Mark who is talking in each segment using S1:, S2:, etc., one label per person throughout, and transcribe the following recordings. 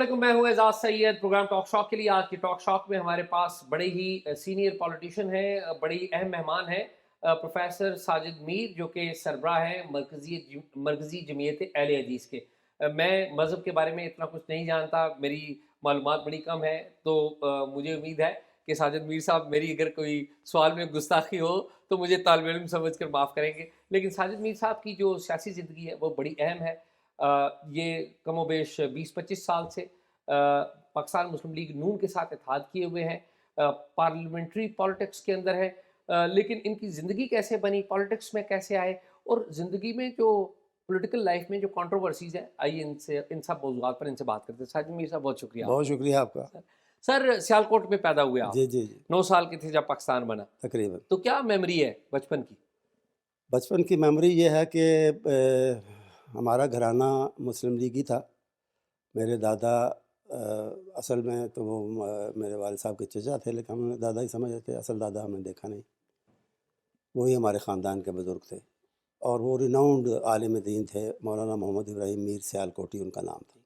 S1: علیکم، میں ہوں اعزاز سید۔ پروگرام ٹاک شاک کے لیے آج کی ٹاک شاک میں ہمارے پاس بڑے ہی سینئر پولیٹیشین ہیں، بڑی اہم مہمان ہیں پروفیسر ساجد میر، جو کہ سربراہ ہیں مرکزی جمعیت اہل حدیث کے۔ میں مذہب کے بارے میں اتنا کچھ نہیں جانتا، میری معلومات بڑی کم ہے، تو مجھے امید ہے کہ ساجد میر صاحب میری اگر کوئی سوال میں گستاخی ہو تو مجھے طالب علم سمجھ کر معاف کریں گے۔ لیکن ساجد میر صاحب کی جو سیاسی زندگی ہے وہ بڑی اہم ہے۔ یہ کم و بیش 20-25 سال سے پاکستان مسلم لیگ نون کے ساتھ اتحاد کیے ہوئے ہیں، پارلیمنٹری پالیٹکس کے اندر ہے، لیکن ان کی زندگی کیسے بنی، پالیٹکس میں کیسے آئے، اور زندگی میں جو پولیٹیکل لائف میں جو کنٹروورسیز ہیں، آئیے ان سب موضوعات پر ان سے بات کرتے ہیں۔ ساجد میر صاحب، بہت شکریہ آپ
S2: بہت شکریہ آپ کا۔
S1: سر، سیالکوٹ میں پیدا ہوئے آپ،
S2: جی جی جی
S1: 9 سال کے تھے جب پاکستان بنا،
S2: تقریباً۔
S1: تو کیا میموری ہے بچپن کی؟
S2: بچپن کی میموری یہ ہے کہ ہمارا گھرانہ مسلم لیگی تھا۔ میرے دادا اصل میں تو وہ میرے والد صاحب کے چچا تھے، لیکن ہم دادا ہی سمجھتے تھے، اصل دادا ہم نے دیکھا نہیں، وہی ہمارے خاندان کے بزرگ تھے، اور وہ ریناؤنڈ عالم دین تھے۔ مولانا محمد ابراہیم میر سیالکوٹی ان کا نام تھا۔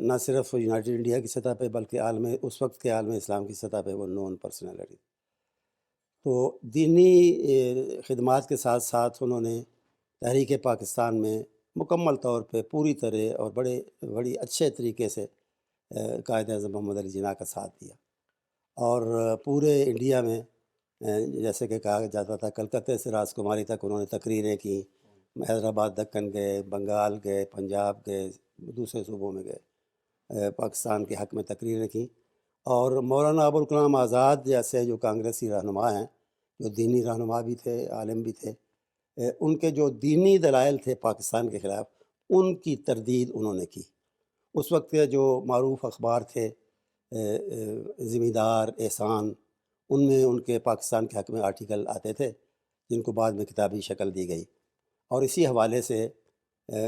S2: نہ صرف یونائٹڈ انڈیا کی سطح پہ بلکہ اس وقت کے عالم اسلام کی سطح پہ وہ نون پرسنالٹی۔ تو دینی خدمات کے ساتھ ساتھ انہوں نے تحریک پاکستان میں مکمل طور پہ پوری طرح اور بڑی اچھے طریقے سے قائد اعظم محمد علی جناح کا ساتھ دیا، اور پورے انڈیا میں جیسے کہ کہا جاتا تھا کلکتہ سے راجکماری تک انہوں نے تقریریں کی، حیدرآباد دکن گئے، بنگال گئے، پنجاب گئے، دوسرے صوبوں میں گئے، پاکستان کے حق میں تقریریں کی۔ اور مولانا ابوالکلام آزاد جیسے جو کانگریسی رہنما ہیں، جو دینی رہنما بھی تھے، عالم بھی تھے، ان کے جو دینی دلائل تھے پاکستان کے خلاف، ان کی تردید انہوں نے کی۔ اس وقت کے جو معروف اخبار تھے، زمیندار، احسان، ان میں ان کے پاکستان کے حق میں آرٹیکل آتے تھے، جن کو بعد میں کتابی شکل دی گئی، اور اسی حوالے سے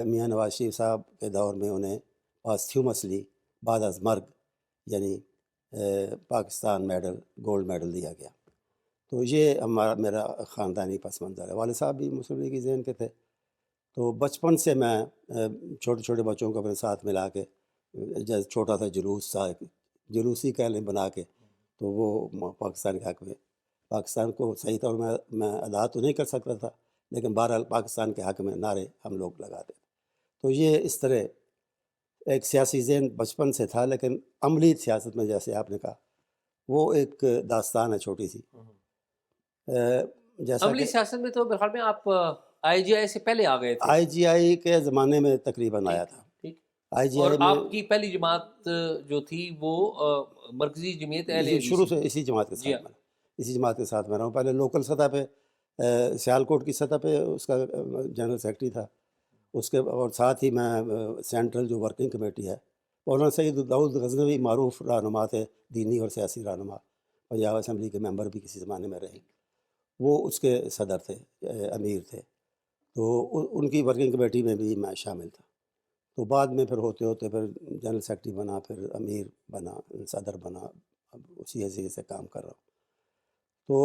S2: میاں نواز شریف صاحب کے دور میں انہیں پاسٹیومسلی بعد از مرگ یعنی پاکستان میڈل، گولڈ میڈل دیا گیا۔ تو یہ میرا خاندانی پس منظر ہے۔ والد صاحب بھی مسلم لیگی ذہن کے تھے، تو بچپن سے میں چھوٹے چھوٹے بچوں کو اپنے ساتھ ملا کے، جیسے چھوٹا سا جلوس تھا، جلوسی کہہ لیں بنا کے، تو وہ پاکستان کے حق میں، پاکستان کو صحیح طور میں ادا تو نہیں کر سکتا تھا، لیکن بہرحال پاکستان کے حق میں نعرے ہم لوگ لگاتے۔ تو یہ اس طرح ایک سیاسی ذہن بچپن سے تھا، لیکن عملی سیاست میں جیسے آپ نے کہا وہ ایک داستان ہے چھوٹی سی۔ جیسا
S1: عملی
S2: کہ
S1: سیاست میں تو میرے خیال میں آپ آئی جی آئی سے پہلے آ گئے تھے۔
S2: آئی جی آئی کے زمانے میں تقریباً آیا تھا۔
S1: ٹھیک،
S2: آئی جی
S1: اور
S2: آئی میں
S1: آپ کی پہلی جماعت جو تھی وہ مرکزی جمعیت اہل حدیث
S2: شروع سے اسی جماعت کے
S1: جی
S2: ساتھ اسی جماعت کے ساتھ میں رہا ہوں۔ پہلے لوکل سطح پہ سیالکوٹ کی سطح پہ اس کا جنرل سیکرٹری تھا، اس کے اور ساتھ ہی میں سینٹرل جو ورکنگ کمیٹی ہے، مولانا سید داؤد غزنوی معروف رہنما تھے، دینی اور سیاسی رہنما، پنجاب اسمبلی کے ممبر بھی کسی زمانے میں رہے، وہ اس کے صدر تھے، امیر تھے، تو ان کی ورکنگ کمیٹی میں بھی میں شامل تھا۔ تو بعد میں پھر ہوتے ہوتے پھر جنرل سیکرٹری بنا، پھر امیر بنا، صدر بنا، اب اسی حیثیت سے کام کر رہا ہوں۔ تو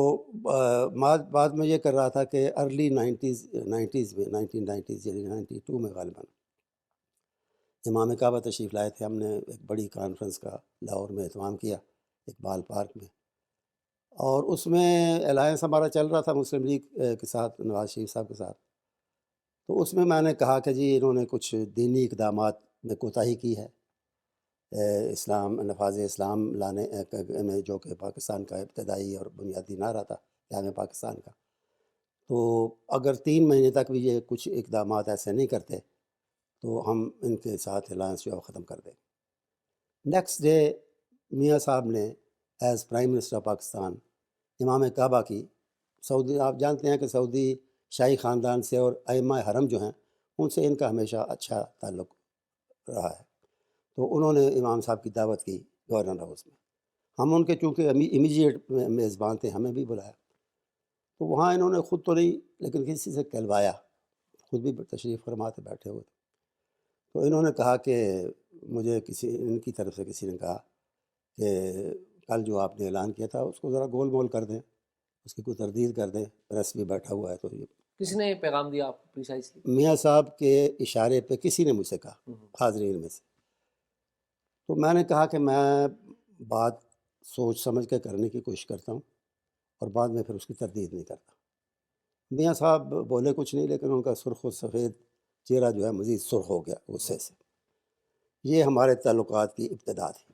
S2: بعد میں یہ کر رہا تھا کہ ارلی نائنٹیز میں 1990 یعنی 92 میں غالباً امام کعبہ تشریف لائے تھے۔ ہم نے ایک بڑی کانفرنس کا لاہور میں اہتمام کیا، اقبال پارک میں، اور اس میں الائنس ہمارا چل رہا تھا مسلم لیگ کے ساتھ، نواز شریف صاحب کے ساتھ۔ تو اس میں نے کہا کہ جی انہوں نے کچھ دینی اقدامات میں کوتاہی کی ہے، نفاذ اسلام لانے میں، جو کہ پاکستان کا ابتدائی اور بنیادی نعرہ تھا قیام پاکستان کا۔ تو اگر 3 مہینے تک بھی یہ کچھ اقدامات ایسے نہیں کرتے تو ہم ان کے ساتھ الائنس جو ہے ختم کر دیں۔ نیکسٹ ڈے میاں صاحب نے as prime minister of Pakistan امام کعبہ کی، سعودی، آپ جانتے ہیں کہ سعودی شاہی خاندان سے اور ائمہ حرم جو ہیں ان سے ان کا ہمیشہ اچھا تعلق رہا ہے، تو انہوں نے امام صاحب کی دعوت کی گورنر ہاؤس میں۔ ہم ان کے چونکہ امیجیٹ میزبان تھے، ہمیں بھی بلایا، تو وہاں انہوں نے خود تو نہیں لیکن کسی سے کہلوایا، خود بھی تشریف فرما کے بیٹھے ہوئے تھے۔ تو انہوں نے کہا کہ مجھے ان کی طرف سے کسی نے کہا کہ کل جو آپ نے اعلان کیا تھا اس کو ذرا گول مول کر دیں، اس کی کوئی تردید کر دیں، پریس بھی بیٹھا ہوا ہے۔ تو یہ
S1: کس نے پیغام دیا آپ کو پریسائزلی؟
S2: میاں صاحب کے اشارے پہ کسی نے مجھ سے کہا، حاضرین میں سے، تو میں نے کہا کہ میں بات سوچ سمجھ کے کرنے کی کوشش کرتا ہوں اور بعد میں پھر اس کی تردید نہیں کرتا۔ میاں صاحب بولے کچھ نہیں، لیکن ان کا سرخ و سفید چہرہ جو ہے مزید سرخ ہو گیا غصے سے۔ یہ ہمارے تعلقات کی ابتدا تھی۔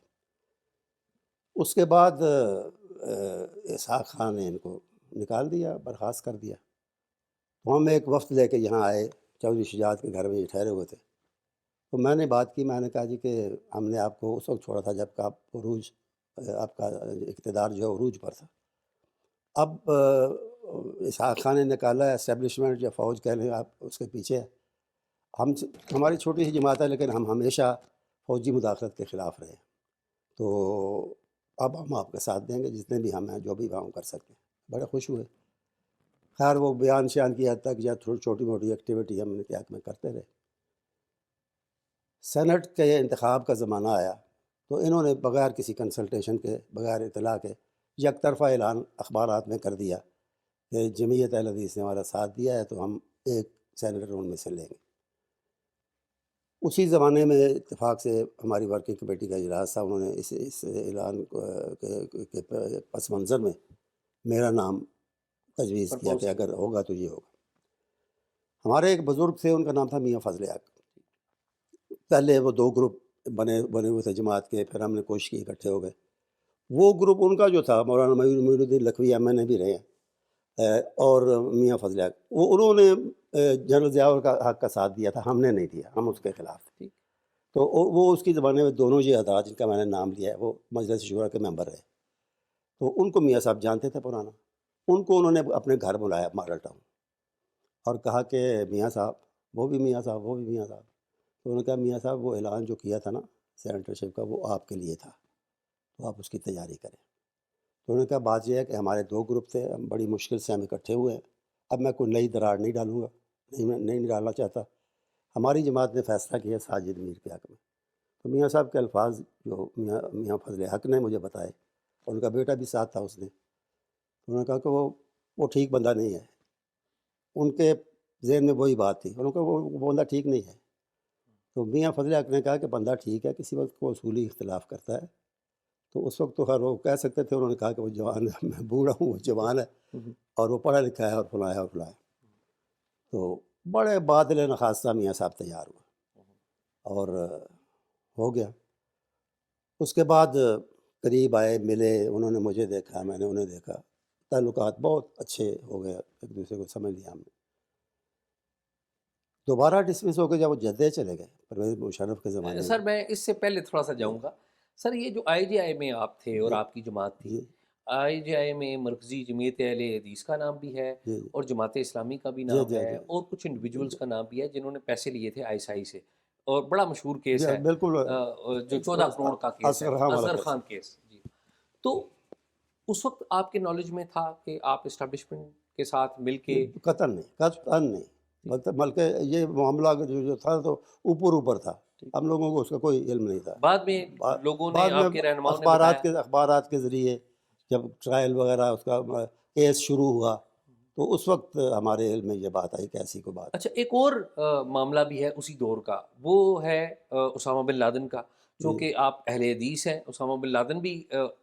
S2: اس کے بعد اسحاق خان نے ان کو نکال دیا، برخاست کر دیا۔ تو ہم ایک وفد لے کے یہاں آئے، چودھری شجاعت کے گھر میں یہ ٹھہرے ہوئے تھے۔ تو میں نے بات کی، میں نے کہا جی کہ ہم نے آپ کو اس وقت چھوڑا تھا جب کہ آپ عروج، آپ کا اقتدار جو ہے عروج پر تھا۔ اب اسحاق خان نے نکالا، اسٹیبلشمنٹ یا فوج کہہ لیں آپ، اس کے پیچھے ہے۔ ہماری چھوٹی سی جماعت ہے، لیکن ہم ہمیشہ فوجی مداخلت کے خلاف رہے ہیں۔ تو اب ہم آپ کا ساتھ دیں گے، جتنے بھی ہم ہیں، جو بھی ہم کر سکتے ہیں۔ بڑے خوش ہوئے۔ خیر وہ بیان شیان کی حد تک یا تھوڑی چھوٹی موٹی ایکٹیویٹی ہم نے کیا میں کرتے رہے۔ سینٹ کے انتخاب کا زمانہ آیا تو انہوں نے بغیر کسی کنسلٹیشن کے، بغیر اطلاع کے، یک طرفہ اعلان اخبارات میں کر دیا کہ جمعیت اہل حدیث نے ہمارا ساتھ دیا ہے تو ہم ایک سینیٹر ان میں سے لیں گے۔ اسی زمانے میں اتفاق سے ہماری ورکنگ کمیٹی کا اجلاس تھا، انہوں نے اس اعلان کے پس منظر میں میرا نام تجویز کیا کہ اگر ہوگا تو یہ ہوگا۔ ہمارے ایک بزرگ تھے، ان کا نام تھا میاں فضل حق۔ پہلے وہ 2 گروپ بنے ہوئے تھے جماعت کے، پھر ہم نے کوشش کی، اکٹھے ہو گئے۔ وہ گروپ ان کا جو تھا، مولانا معین الدین لکھوی ایم این اے بھی رہے ہیں، اور میاں فضل حق، وہ انہوں نے جنرل ضیاء الحق کا ساتھ دیا تھا، ہم نے نہیں دیا، ہم اس کے خلاف تھے۔ تو وہ اس کی زمانے میں دونوں یہ حضرات جن کا میں نے نام لیا ہے وہ مجلس شورا کے ممبر رہے۔ تو ان کو میاں صاحب جانتے تھے پرانا۔ ان کو انہوں نے اپنے گھر بلایا ماڈل ٹاؤن اور کہا کہ میاں صاحب، وہ بھی میاں صاحب، وہ بھی میاں صاحب۔ تو انہوں نے کہا میاں صاحب وہ اعلان جو کیا تھا نا سینیٹرشپ کا، وہ آپ کے لیے تھا، تو آپ اس کی تیاری کریں۔ تو انہوں نے کہا بات یہ ہے کہ ہمارے 2 گروپ تھے، ہم بڑی مشکل سے ہم اکٹھے ہوئے ہیں، اب میں کوئی نئی دراڑ نہیں ڈالوں گا، نہیں ڈالنا چاہتا۔ ہماری جماعت نے فیصلہ کیا ساجد میر کے حق میں۔ تو میاں صاحب کے الفاظ جو میاں فضل حق نے مجھے بتائے، اور ان کا بیٹا بھی ساتھ تھا اس نے، انہوں نے کہا کہ وہ ٹھیک بندہ نہیں ہے۔ ان کے ذہن میں وہی بات تھی، انہوں نے کہا وہ بندہ ٹھیک نہیں ہے۔ تو میاں فضل حق نے کہا کہ بندہ ٹھیک ہے، کسی وقت کو اصولی اختلاف کرتا ہے۔ تو اس وقت تو خیر وہ کہہ سکتے تھے، انہوں نے کہا کہ وہ جوان ہے، میں بوڑھا ہوں، وہ جوان ہے اور وہ پڑھا لکھا ہے اور فلاں ہے اور فلاں ہے۔ تو بڑے بادل نخواستہ میاں صاحب تیار ہوئے اور ہو گیا۔ اس کے بعد قریب آئے، ملے، انہوں نے مجھے دیکھا، میں نے انہیں دیکھا، تعلقات بہت اچھے ہو گئے، ایک دوسرے کو سمجھ لیا ہم نے۔ دوبارہ ڈسمس ہو کے جب وہ جدے چلے گئے پرویز مشرف کے زمانے
S1: سر میں اس سے پہلے تھوڑا سا جاؤں گا، سر یہ جو آئی جے آئی میں آپ تھے اور آپ کی جماعت تھی، آئی جے آئی میں مرکزی جمعیت اہل حدیث کا نام بھی ہے اور جماعت اسلامی کا بھی نام ہے اور کچھ انڈیویجولز کا نام بھی ہے جنہوں نے پیسے لیے تھے آئی ایس آئی سے، اور بڑا مشہور کیس ہے
S2: بالکل
S1: جو 14 کروڑ کا کیس ہے، اصغر خان کیس۔ جی، تو اس وقت آپ کے نالج میں تھا کہ آپ اسٹیبلشمنٹ کے ساتھ مل کے؟
S2: قطعاً نہیں، بلکہ یہ معاملہ جو تھا تو اوپر تھا، ہم لوگوں کو اس کا کوئی علم نہیں تھا۔
S1: بعد میں لوگوں نے، آپ کے رہنماؤں نے بتایا،
S2: اخبارات کے ذریعے جب ٹرائل وغیرہ اس کا کیس شروع ہوا تو اس وقت ہمارے علم میں یہ بات آئی کہ ایسی کوئی بات۔
S1: اچھا، ایک اور معاملہ بھی ہے اسی دور کا، وہ ہے اسامہ بن لادن کا، چونکہ آپ اہل حدیث ہیں، اسامہ بن لادن بھی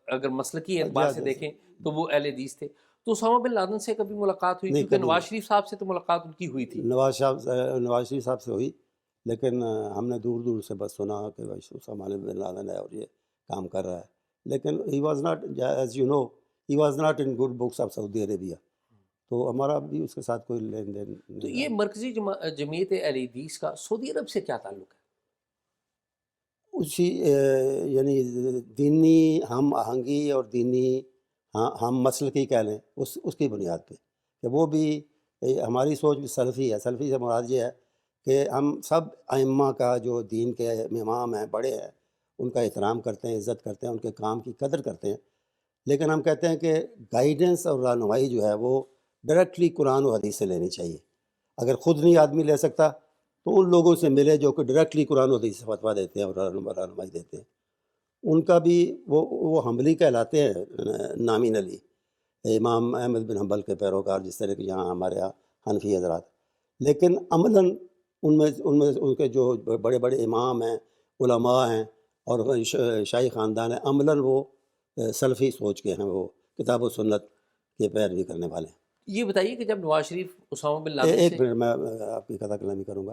S1: اگر مسلکی اعتبار سے دیکھیں تو وہ اہل حدیث تھے، تو اسامہ بن لادن سے کبھی ملاقات ہوئی؟ کیونکہ نواز شریف صاحب سے تو ملاقات ان کی ہوئی تھی۔
S2: نواز شریف صاحب سے ہوئی، لیکن ہم نے دور دور سے بس سنا کہ اسامہ بن لادن ہے اور یہ کام کر رہا ہے، لیکن he was not, as you know, he was not in good books of سعودی عربیہ، تو ہمارا بھی اس کے ساتھ کوئی لین دین نہیں۔
S1: تو یہ مرکزی جمعیت اہل حدیث کا سعودی عرب سے کیا تعلق ہے؟
S2: اسی یعنی دینی ہم آہنگی اور دینی ہم مسلکی کہہ لیں اس کی بنیاد پہ کہ وہ بھی ہماری سوچ بھی سلفی ہے۔ سلفی سے مراد یہ ہے کہ ہم سب ائمہ کا، جو دین کے امام ہیں، بڑے ہیں، ان کا احترام کرتے ہیں، عزت کرتے ہیں، ان کے کام کی قدر کرتے ہیں، لیکن ہم کہتے ہیں کہ گائیڈنس اور رہنمائی جو ہے وہ ڈائریکٹلی قرآن و حدیث سے لینی چاہیے۔ اگر خود نہیں آدمی لے سکتا تو ان لوگوں سے ملے جو کہ ڈائریکٹلی قرآن و حدیث سے فتویٰ دیتے ہیں اور رہنمائی دیتے ہیں۔ ان کا بھی وہ حنبلی کہلاتے ہیں نامینلی، امام احمد بن حنبل کے پیروکار، جس طرح کہ یہاں ہمارے یہاں حنفی حضرات، لیکن عملاً ان کے جو بڑے بڑے امام ہیں، علماء ہیں، اور شاہی خاندان ہے، عملاً وہ سلفی سوچ کے ہیں، وہ کتاب و سنت کے پیروی کرنے والے ہیں۔
S1: یہ بتائیے کہ جب نواز شریف اسامہ بن لادن
S2: ایک
S1: سے
S2: منٹ میں آپ کی قطع کلامی کروں گا۔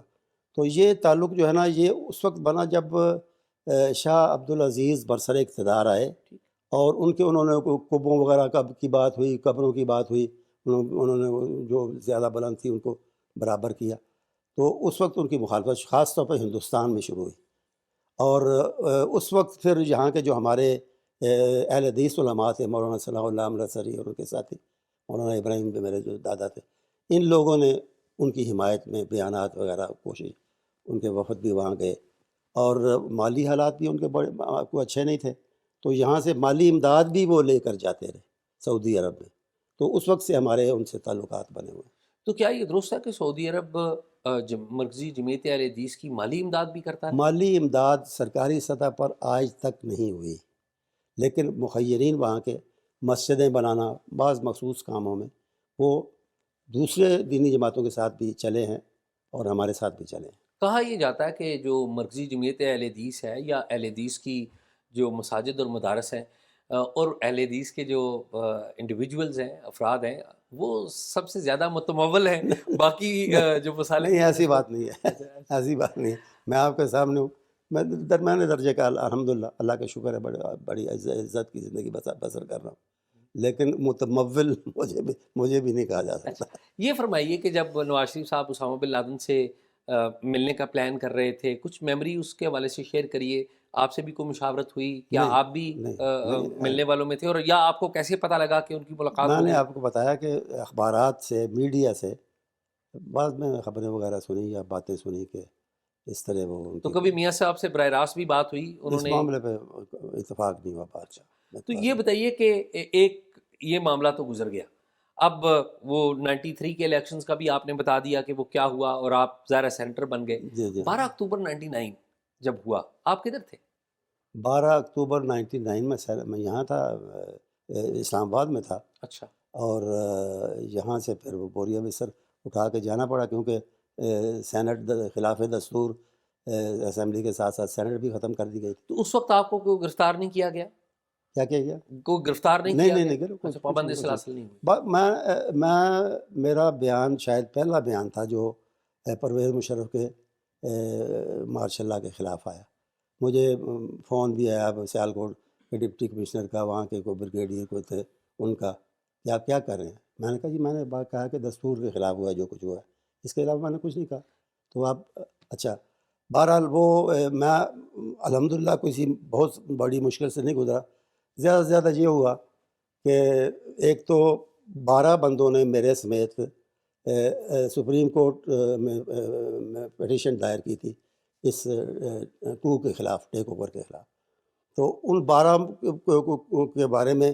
S2: تو یہ تعلق جو ہے نا، یہ اس وقت بنا جب شاہ عبدالعزیز برسر اقتدار آئے، اور انہوں نے قبوں وغیرہ کی بات ہوئی، قبروں کی بات ہوئی، انہوں نے جو زیادہ بلند تھی ان کو برابر کیا، تو اس وقت ان کی مخالفت خاص طور پر ہندوستان میں شروع ہوئی۔ اور اس وقت پھر یہاں کے جو ہمارے اہل حدیث علماء تھے، مولانا ثناء اللہ امرتسری اور ان کے ساتھی مولانا ابراہیم بھی میرے جو دادا تھے، ان لوگوں نے ان کی حمایت میں بیانات وغیرہ کوشش، ان کے وفد بھی وہاں گئے، اور مالی حالات بھی ان کے بڑے کوئی اچھے نہیں تھے، تو یہاں سے مالی امداد بھی وہ لے کر جاتے رہے سعودی عرب میں، تو اس وقت سے ہمارے ان سے تعلقات بنے ہوئے ہیں۔
S1: تو کیا یہ درست ہے کہ سعودی عرب مرکزی جمعیت اہل حدیث کی مالی امداد بھی کرتا ہے؟
S2: مالی امداد سرکاری سطح پر آج تک نہیں ہوئی، لیکن مخیرین وہاں کے مسجدیں بنانا، بعض مخصوص کاموں میں وہ دوسرے دینی جماعتوں کے ساتھ بھی چلے ہیں اور ہمارے ساتھ بھی چلے ہیں۔
S1: کہا یہ جاتا ہے کہ جو مرکزی جمعیت اہل حدیث ہے یا اہل حدیث کی جو مساجد اور مدارس ہیں اور اہل حدیث کے جو انڈیویجولز ہیں، افراد ہیں، وہ سب سے زیادہ متمول ہیں باقی جو مسالک
S2: نہیں،
S1: کی
S2: ایسی
S1: بنسبت۔
S2: بات نہیں ہے، ایسی بات نہیں ہے، میں آپ کے سامنے ہوں، میں درمیانے درجے کا الحمدللہ، اللہ کا شکر ہے، بڑی عزت کی زندگی بسر کر رہا ہوں، لیکن متمول مجھے بھی نہیں کہا جا
S1: اچھا،
S2: سکتا۔
S1: یہ فرمائیے کہ جب نواز شریف صاحب اسامہ بن لادن سے ملنے کا پلان کر رہے تھے، کچھ میموری اس کے حوالے سے شیئر کریے۔ آپ سے بھی کوئی مشاورت ہوئی؟ کیا
S2: نہیں
S1: آپ بھی
S2: نہیں نہیں،
S1: ملنے والوں میں تھے؟ اور یا آپ کو کیسے پتہ لگا کہ ان کی ملاقات
S2: میں
S1: ہو
S2: نے
S1: گئی؟
S2: آپ کو بتایا کہ اخبارات سے، میڈیا سے بعض میں خبریں وغیرہ سنی یا باتیں سنی کہ اس طرح وہ ان
S1: تو
S2: کی،
S1: کبھی میاں صاحب سے براہ راست بھی بات ہوئی انہوں
S2: اس
S1: نے؟
S2: معاملے پہ اتفاق نہیں ہوا بات کا،
S1: تو
S2: اتفاق
S1: یہ
S2: نہیں۔
S1: بتائیے کہ ایک یہ معاملہ تو گزر گیا، اب وہ 93 کے الیکشنز کا بھی آپ نے بتا دیا کہ وہ کیا ہوا، اور آپ ظاہر سینیٹر بن گئے۔
S2: جی جی،
S1: 12 اکتوبر 99 جب ہوا، آپ کدھر تھے؟
S2: 12 اکتوبر 99 میں یہاں تھا، اسلام آباد میں تھا،
S1: اچھا،
S2: اور یہاں سے پھر وہ بوریا بستر اٹھا کے جانا پڑا، کیونکہ سینٹ خلاف دستور اسمبلی کے ساتھ ساتھ سینٹ بھی ختم کر دی گئی تھی۔
S1: تو اس وقت آپ کو کوئی گرفتار نہیں کیا گیا؟
S2: کیا کیا گیا؟
S1: کوئی گرفتار نہیں
S2: نہیں
S1: کیا
S2: نہیں
S1: گیا؟
S2: نہیں،
S1: اچھا،
S2: کچھ
S1: پابند
S2: نہیں، کچھ
S1: سلاسل نہیں ہوئی؟
S2: نہیں۔ میرا بیان شاید پہلا بیان تھا جو پرویز مشرف کے مارشاء اللہ کے خلاف آیا۔ مجھے فون بھی آیا سیالکوٹ کے ڈپٹی کمشنر کا، وہاں کے کوئی بریگیڈیئر کو تھے ان کا، کہ آپ کیا کر رہے ہیں؟ میں نے کہا جی میں نے بات کہا کہ دستور کے خلاف ہوا ہے جو کچھ ہوا ہے، اس کے علاوہ میں نے کچھ نہیں کہا۔ تو آپ اچھا، بہرحال وہ میں الحمدللہ کسی بہت بڑی مشکل سے نہیں گزرا۔ زیادہ سے زیادہ یہ ہوا کہ ایک تو 12 بندوں نے میرے سمیت سپریم کورٹ میں پٹیشن دائر کی تھی اس کو کے خلاف، ٹیک اوور کے خلاف۔ تو ان 12 کے بارے میں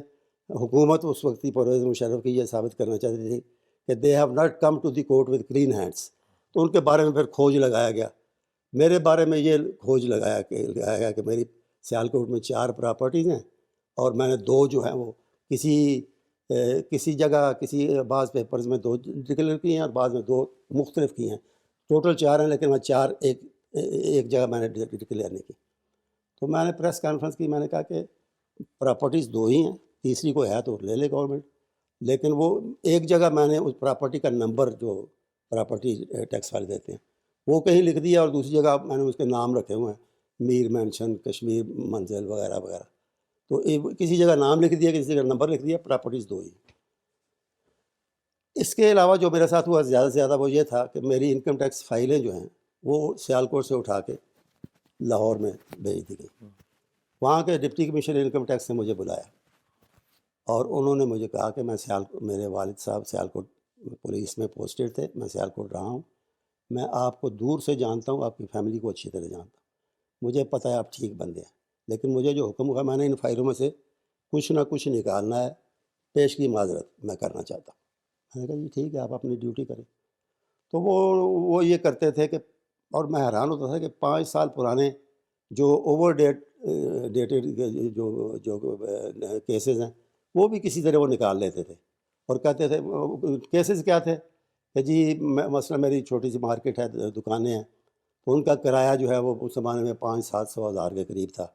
S2: حکومت اس وقت کی پرویز مشرف کی یہ ثابت کرنا چاہتی تھی کہ they have not come to the court with clean hands, تو ان کے بارے میں پھر کھوج لگایا گیا۔ میرے بارے میں یہ کھوج لگایا گیا کہ میری سیالکوٹ میں 4 پراپرٹیز ہیں، اور میں نے 2 جو ہیں وہ کسی جگہ بعض پیپرز میں 2 ڈکلیئر کی ہیں اور بعض میں 2 مختلف کی ہیں، ٹوٹل 4 ہیں، لیکن میں 4 ایک جگہ میں نے ڈکلیئر نہیں کی۔ تو میں نے پریس کانفرنس کی، میں نے کہا کہ پراپرٹیز 2 ہی ہیں، تیسری کوئی ہے تو لے لے گورنمنٹ، لیکن وہ ایک جگہ میں نے اس پراپرٹی کا نمبر جو پراپرٹی ٹیکس والے دیتے ہیں وہ کہیں لکھ دیا، اور دوسری جگہ میں نے اس کے نام رکھے ہوئے ہیں، میر مینشن، کشمیر منزل وغیرہ وغیرہ، تو کسی جگہ نام لکھ دیا، کسی جگہ نمبر لکھ دیا، پراپرٹیز 2 ہی۔ اس کے علاوہ جو میرے ساتھ ہوا زیادہ سے زیادہ وہ یہ تھا کہ میری انکم ٹیکس فائلیں جو ہیں وہ سیالکوٹ سے اٹھا کے لاہور میں بھیج دی گئی۔ وہاں کے ڈپٹی کمشنر انکم ٹیکس نے مجھے بلایا، اور انہوں نے مجھے کہا کہ میرے والد صاحب سیالکوٹ پولیس میں پوسٹڈ تھے، میں سیالکوٹ رہا ہوں، میں آپ کو دور سے جانتا ہوں، آپ کی فیملی کو اچھی طرح جانتا ہوں، مجھے پتہ ہے آپ ٹھیک بندے ہیں، لیکن مجھے جو حکم ہوا میں نے ان فائلوں میں سے کچھ نہ کچھ نکالنا ہے، پیشگی معذرت میں کرنا چاہتا ہوں۔ میں نے کہا جی ٹھیک ہے، آپ اپنی ڈیوٹی کریں۔ تو وہ یہ کرتے تھے کہ، اور میں حیران ہوتا تھا کہ 5 سال پرانے جو اوور ڈیٹڈ جو کیسز ہیں وہ بھی کسی طرح وہ نکال لیتے تھے، اور کہتے تھے کیسز کیا تھے کہ جی مثلا میری چھوٹی سی مارکیٹ ہے، دکانیں ہیں، تو ان کا کرایہ جو ہے وہ اس زمانے میں 500-700 ہزار کے قریب تھا،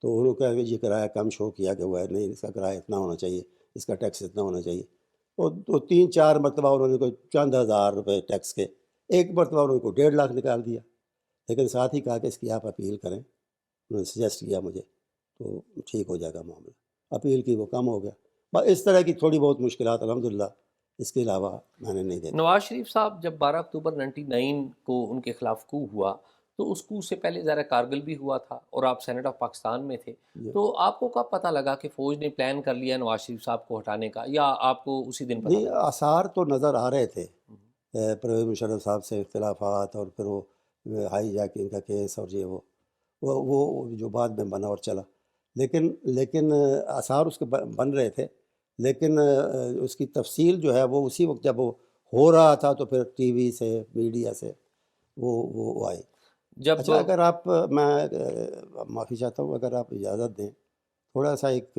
S2: تو انہوں نے کہا کہ یہ کرایہ کم شو کیا کہ ہوا ہے، نہیں اس کا کرایہ اتنا ہونا چاہیے، اس کا ٹیکس اتنا ہونا چاہیے. اور تو 3-4 مرتبہ انہوں نے کوئی چند ہزار روپے ٹیکس کے، ایک مرتبہ انہوں نے کو 1.5 لاکھ نکال دیا. لیکن ساتھ ہی کہا کہ اس کی آپ اپیل کریں. انہوں نے سجیسٹ کیا مجھے تو ٹھیک ہو جائے گا معاملہ. اپیل کی وہ کم ہو گیا. بس اس طرح کی تھوڑی بہت مشکلات الحمدللہ، اس کے علاوہ میں نے نہیں دیکھا.
S1: نواز شریف صاحب جب 12 اکتوبر 99 کو ان کے خلاف کو ہوا تو اس کو سے پہلے ذرا کارگل بھی ہوا تھا اور آپ سینٹ آف پاکستان میں تھے، تو آپ کو کب پتہ لگا کہ فوج نے پلان کر لیا نواز شریف صاحب کو ہٹانے کا، یا آپ کو اسی دن پتہ
S2: نہیں،
S1: لگا؟
S2: آثار تو نظر آ رہے تھے، پرویز مشرف صاحب سے اختلافات، اور پھر وہ ہائی جیکنگ کا کیس، اور یہ وہ جو بعد میں بنا اور چلا. لیکن آثار اس کے بن رہے تھے، لیکن اس کی تفصیل جو ہے وہ اسی وقت جب وہ ہو رہا تھا تو پھر ٹی وی سے، میڈیا سے وہ آئی.
S1: جب
S2: اچھا، اگر آپ، میں معافی چاہتا ہوں، اگر آپ اجازت دیں، تھوڑا سا ایک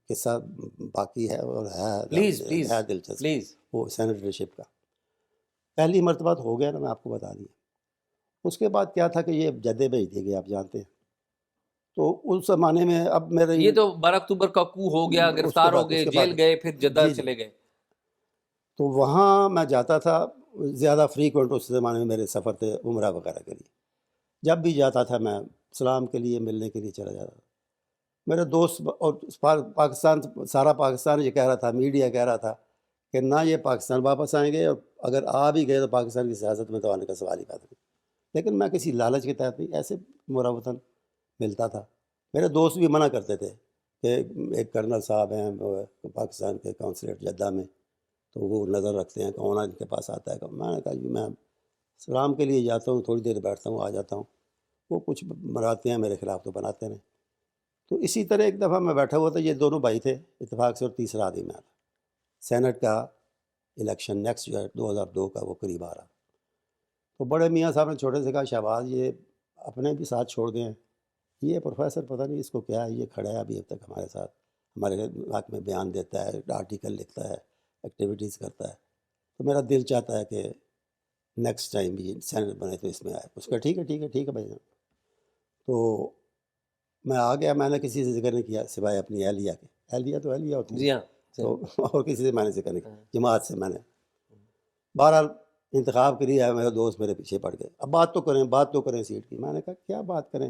S2: قصہ باقی ہے اور
S1: پلیز
S2: ہے دلچسپ،
S1: پلیز.
S2: وہ سینیٹرشپ کا. پہلی مرتبہ تو ہو گیا نا، میں آپ کو بتا دیا. اس کے بعد کیا تھا کہ یہ جدے بھیج دیے گئے، آپ جانتے ہیں. تو اس زمانے میں اب میرے
S1: یہ تو 12 اکتوبر کا کو ہو گیا،
S2: اس کے
S1: گرفتار
S2: بعد
S1: ہو گئے، جیل گئے، پھر جدہ
S2: جی
S1: چلے گئے.
S2: تو وہاں میں جاتا تھا زیادہ فریکوینٹ. اس زمانے میں میرے سفر تھے عمرہ وغیرہ کے لیے. جب بھی جاتا تھا میں سلام کے لیے، ملنے کے لیے چلا جاتا تھا. میرے دوست اور پاکستان، سارا پاکستان یہ کہہ رہا تھا، میڈیا کہہ رہا تھا کہ نہ یہ پاکستان واپس آئیں گے، اور اگر آ بھی گئے تو پاکستان کی سیاست میں تو آنے کا سوال ہی پیدا نہیں. لیکن میں کسی لالچ کے تحت نہیں، ایسے میرا وطن ملتا تھا. میرے دوست بھی منع کرتے تھے کہ ایک کرنل صاحب ہیں پاکستان کے کونسلیٹ جدہ میں، تو وہ نظر رکھتے ہیں کون ان کے پاس آتا ہے. میں نے کہا جی میں سلام کے لیے جاتا ہوں، تھوڑی دیر بیٹھتا ہوں، آ جاتا ہوں. وہ کچھ بناتے ہیں میرے خلاف تو بناتے رہے. تو اسی طرح ایک دفعہ میں بیٹھا ہوا تھا، یہ دونوں بھائی تھے اتفاق سے، اور تیسرا آدمی میں تھا. سینٹ کا الیکشن نیکسٹ جو ہے 2002 کا وہ قریب آ رہا. تو بڑے میاں صاحب نے چھوٹے سے کہا شہباز یہ اپنے بھی ساتھ چھوڑ گئے ہیں، یہ پروفیسر پتہ نہیں اس کو کیا ہے، یہ کھڑا ہے ابھی اب تک ہمارے ساتھ، ہمارے حق میں بیان دیتا ہے، آرٹیکل لکھتا ہے، ایکٹیویٹیز کرتا ہے. تو میرا دل چاہتا ہے کہ نیکسٹ ٹائم بھی سینٹ بنے تو اس میں آئے. اس کا ٹھیک ہے ٹھیک ہے ٹھیک ہے بھائی. تو میں آ گیا. میں نے کسی سے ذکر نہیں کیا سوائے اپنی اہلیہ کے. اہلیہ تو اہلیہ ہوتی ہے،
S1: جی ہاں.
S2: تو اور کسی سے میں نے ذکر نہیں کیا. جماعت سے میں نے بہرحال انتخاب کے لیے آیا. میرے دوست میرے پیچھے پڑ گئے، اب بات تو کریں سیٹ کی. میں نے کہا کیا بات کریں،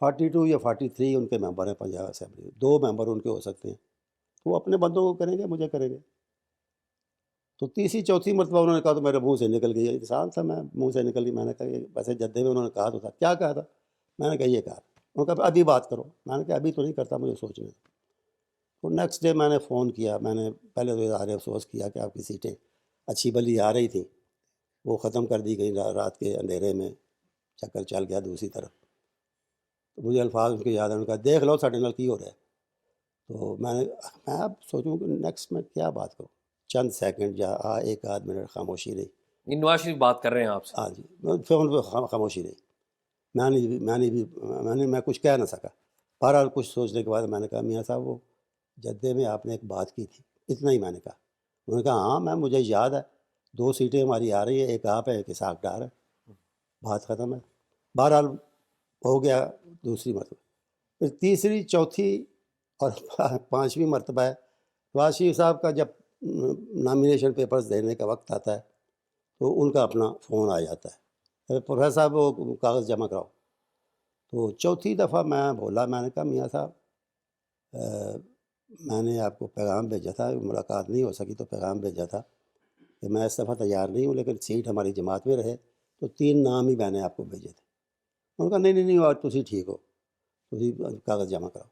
S2: 42 یا 43 ان کے ممبر ہیں پنجاب اسمبلی، 2 ممبر ان کے ہو سکتے ہیں، تو وہ اپنے بندوں کو کریں گے، مجھے کریں گے. تو تیسری چوتھی مرتبہ انہوں نے کہا تو میرے منہ سے نکل گئی. انسان تھا میں، منہ سے نکل گئی. میں نے کہا یہ ویسے جدے میں انہوں نے کہا تو تھا. کیا کہا تھا؟ میں نے کہا یہ کہا. انہوں نے کہا ابھی بات کرو. میں نے کہا ابھی تو نہیں کرتا، مجھے سوچنے دو. تو نیکسٹ ڈے میں نے فون کیا. میں نے پہلے تو اظہار افسوس کیا کہ آپ کی سیٹیں اچھی بلی آ رہی تھیں، وہ ختم کر دی گئی رات کے اندھیرے میں، چکر چل گیا دوسری طرف. تو مجھے الفاظ ان کے یاد ہیں. انہوں نے کہا دیکھ لو ساڈے نال کی ہو رہا ہے. تو میں اب سوچوں کہ نیکسٹ میں کیا بات کروں. چند سیکنڈ یا ایک آدھ منٹ خاموشی رہی.
S1: نواز شریف بات کر رہے ہیں آپ سے.
S2: ہاں جی، فون پہ خاموشی رہی. میں کچھ کہہ نہ سکا. بہرحال کچھ سوچنے کے بعد میں نے کہا میاں صاحب وہ جدے میں آپ نے ایک بات کی تھی، اتنا ہی میں نے کہا. انہوں نے کہا ہاں مجھے یاد ہے، 2 سیٹیں ہماری آ رہی ہیں، ایک آپ ہے ایک اسحاق ڈار ہے. بات ختم ہے. بہرحال ہو گیا دوسری مرتبہ. پھر تیسری چوتھی اور 5ویں مرتبہ ہے. نواز شریف صاحب کا جب نامینیشن پیپرز دینے کا وقت آتا ہے تو ان کا اپنا فون آ جاتا ہے، پروفیسر صاحب وہ کاغذ جمع کراؤ. تو چوتھی دفعہ میں بولا. میں نے کہا میاں صاحب میں نے آپ کو پیغام بھیجا تھا، ملاقات نہیں ہو سکی تو پیغام بھیجا تھا کہ میں اس دفعہ تیار نہیں ہوں، لیکن سیٹ ہماری جماعت میں رہے. تو 3 نام ہی میں نے آپ کو بھیجے تھے. انہوں نے کہا نہیں اور تسی ٹھیک ہو، تسی کاغذ جمع کراؤ.